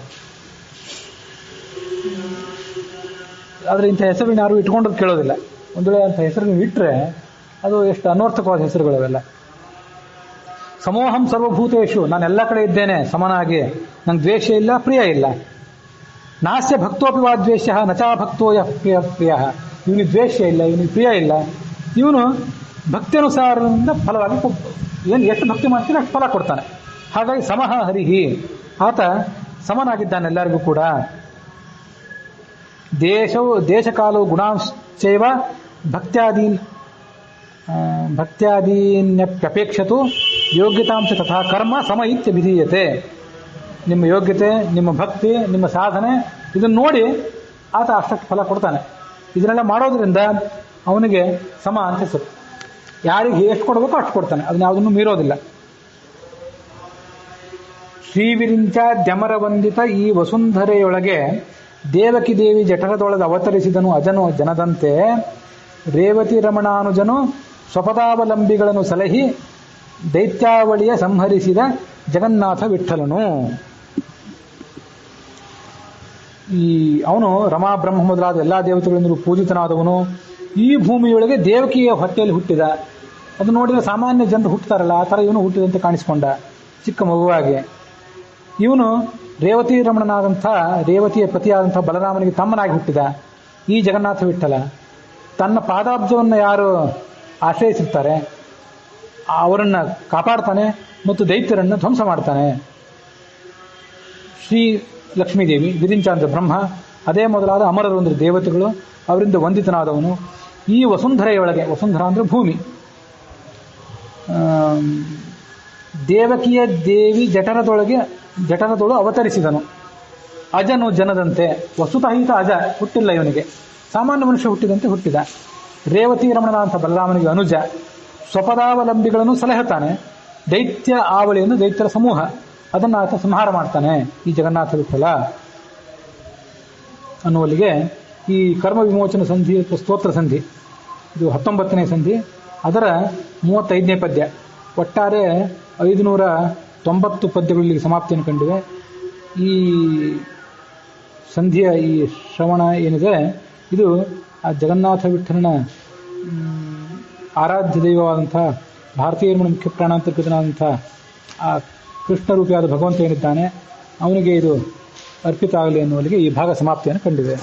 ಆದರೆ ಇಂಥ ಹೆಸರುಗಳನ್ನ ಯಾರು ಇಟ್ಕೊಂಡದ್ದು ಕೇಳೋದಿಲ್ಲ. ಒಂದು ವೇಳೆ ಅಂಥ ಹೆಸರುಗಳನ್ನ ಇಟ್ಟರೆ ಅದು ಎಷ್ಟು ಅನರ್ಥಕವಾದ ಹೆಸರುಗಳವೆಲ್ಲ. ಸಮೋಹಂ ಸರ್ವಭೂತೇಶು, ನಾನು ಎಲ್ಲ ಕಡೆ ಇದ್ದೇನೆ ಸಮನಾಗಿ, ನಂಗೆ ದ್ವೇಷ ಇಲ್ಲ, ಪ್ರಿಯ ಇಲ್ಲ. ನಾಸ್ಯ ಭಕ್ತೋಪಿ ವಾ ದ್ವೇಷ ನಚಾ ಭಕ್ತೋ ಯಃ ಪ್ರಿಯ ಪ್ರಿಯ. ಇವನಿಗೆ ದ್ವೇಷ ಇಲ್ಲ, ಇವನಿಗೆ ಪ್ರಿಯ ಇಲ್ಲ. ಇವನು ಭಕ್ತಿ ಅನುಸಾರದಿಂದ ಫಲವಾಗಿ ಏನು ಎಷ್ಟು ಭಕ್ತಿ ಮಾಡ್ತೀನಿ ಅಷ್ಟು ಫಲ ಕೊಡ್ತಾನೆ. ಹಾಗಾಗಿ ಸಮಃ ಹರಿಹಿ, ಆತ ಸಮನಾಗಿದ್ದಾನೆ ಎಲ್ಲರಿಗೂ ಕೂಡ. ದೇಶಕಾಲವು ಗುಣಾಂಶ್ಚೈವ ಭಕ್ತ್ಯಾದೀನ್ಯಪ್ಯಪೇಕ್ಷತು ಯೋಗ್ಯತಾಂಶ ತಥಾ ಕರ್ಮ ಸಮ ಇತ್ಯಭಿಧೀಯತೆ. ನಿಮ್ಮ ಯೋಗ್ಯತೆ, ನಿಮ್ಮ ಭಕ್ತಿ, ನಿಮ್ಮ ಸಾಧನೆ ಇದನ್ನು ನೋಡಿ ಆತ ಅಷ್ಟಕ್ಕೆ ಫಲ ಕೊಡ್ತಾನೆ. ಇದನ್ನೆಲ್ಲ ಮಾಡೋದ್ರಿಂದ ಅವನಿಗೆ ಸಮ ಅಂತ ಹೆಸರು. ಯಾರಿಗೆ ಎಷ್ಟು ಕೊಡಬೇಕೋ ಅಷ್ಟು ಕೊಡ್ತಾನೆ, ಅದನ್ನ ಯಾವುದನ್ನು ಮೀರೋದಿಲ್ಲ. ಶ್ರೀವಿರಿಂಚ ದ್ಯಮರ ವಂದಿತ ಈ ವಸುಂಧರೆಯೊಳಗೆ ದೇವಕಿ ದೇವಿ ಜಠರದೊಳಗೆ ಅವತರಿಸಿದನು ಅಜನು ಜನದಂತೆ. ರೇವತಿ ರಮಣಾನುಜನು ಸ್ವಪದಾವಲಂಬಿಗಳನ್ನು ಸಲಹಿ ದೈತ್ಯಾವಳಿಯ ಸಂಹರಿಸಿದ ಜಗನ್ನಾಥ ವಿಠಲನು. ಅವನು ರಮಾ ಬ್ರಹ್ಮ ಮೊದಲಾದ ಎಲ್ಲಾ ದೇವತೆಗಳಿಂದಲೂ ಪೂಜಿತನಾದವನು. ಈ ಭೂಮಿಯೊಳಗೆ ದೇವಕಿಯ ಹೊಟ್ಟೆಯಲ್ಲಿ ಹುಟ್ಟಿದ. ಅದು ನೋಡಿದ್ರೆ ಸಾಮಾನ್ಯ ಜನರು ಹುಟ್ಟುತ್ತಾರಲ್ಲ, ಆ ಥರ ಇವನು ಹುಟ್ಟಿದಂತೆ ಕಾಣಿಸಿಕೊಂಡ ಚಿಕ್ಕ ಮಗುವಾಗಿ. ಇವನು ರೇವತಿ ರಮಣನಾದಂಥ, ರೇವತಿಯ ಪತಿಯಾದಂಥ ಬಲರಾಮನಿಗೆ ತಮ್ಮನಾಗಿ ಹುಟ್ಟಿದ ಈ ಜಗನ್ನಾಥ ವಿಠಲ. ತನ್ನ ಪಾದಾಬ್ಜವನ್ನು ಯಾರು ಆಶ್ರಯಿಸಿರ್ತಾರೆ ಅವರನ್ನು ಕಾಪಾಡ್ತಾನೆ ಮತ್ತು ದೈತ್ಯರನ್ನು ಧ್ವಂಸ ಮಾಡ್ತಾನೆ. ಶ್ರೀ ಲಕ್ಷ್ಮೀದೇವಿ, ವಿರಿಂಚ ಅಂದರೆ ಬ್ರಹ್ಮ, ಅದೇ ಮೊದಲಾದ ಅಮರರು ಅಂದರೆ ದೇವತೆಗಳು, ಅವರಿಂದ ವಂದಿತನಾದವನು. ಈ ವಸುಂಧರೆಯೊಳಗೆ, ವಸುಂಧರ ಅಂದರೆ ಭೂಮಿ, ದೇವಕಿಯ ದೇವಿ ಜಠರದೊಳು ಅವತರಿಸಿದನು. ಅಜನು ಜನದಂತೆ, ವಸುತಹಿತ ಅಜ, ಹುಟ್ಟಿಲ್ಲ ಇವನಿಗೆ, ಸಾಮಾನ್ಯ ಮನುಷ್ಯ ಹುಟ್ಟಿದಂತೆ ಹುಟ್ಟಿದ. ರೇವತಿ ರಮಣನ ಅಂತ ಬಲರಾಮನಿಗೆ ಅನುಜ. ಸ್ವಪದಾವಲಂಬಿಗಳನ್ನು ಸಲಹುತ್ತಾನೆ. ದೈತ್ಯ ಆವಳಿಯನ್ನು, ದೈತ್ಯರ ಸಮೂಹ, ಅದನ್ನು ಆತ ಸಂಹಾರ ಮಾಡ್ತಾನೆ ಈ ಜಗನ್ನಾಥ ವಿಠಲ ಅನ್ನುವಲ್ಲಿಗೆ ಈ ಕರ್ಮ ವಿಮೋಚನ ಸಂಧಿ ಅಥವಾ ಸ್ತೋತ್ರ ಸಂಧಿ, ಇದು 19ನೇ ಸಂಧಿ, ಅದರ 35ನೇ ಪದ್ಯ. ಒಟ್ಟಾರೆ 590 ಪದ್ಯಗಳಿಗೆ ಸಮಾಪ್ತಿಯನ್ನು ಕಂಡಿವೆ. ಈ ಸಂಧಿಯ ಈ ಶ್ರವಣ ಏನಿದೆ ಇದು ಆ ಜಗನ್ನಾಥ ವಿಠಲನ ಆರಾಧ್ಯ ದೈವವಾದಂಥ ಭಾರತೀಯ ಮುಖ್ಯ ಪ್ರಾಣಾಂತರ್ಗತನಾದಂಥ ಆ ಕೃಷ್ಣ ರೂಪಿಯಾದ ಭಗವಂತ ಏನಿದ್ದಾನೆ ಅವನಿಗೆ ಇದು ಅರ್ಪಿತ ಆಗಲಿ ಎನ್ನುವಲ್ಲಿಗೆ ಈ ಭಾಗ ಸಮಾಪ್ತಿಯನ್ನು ಕಂಡಿದೆ.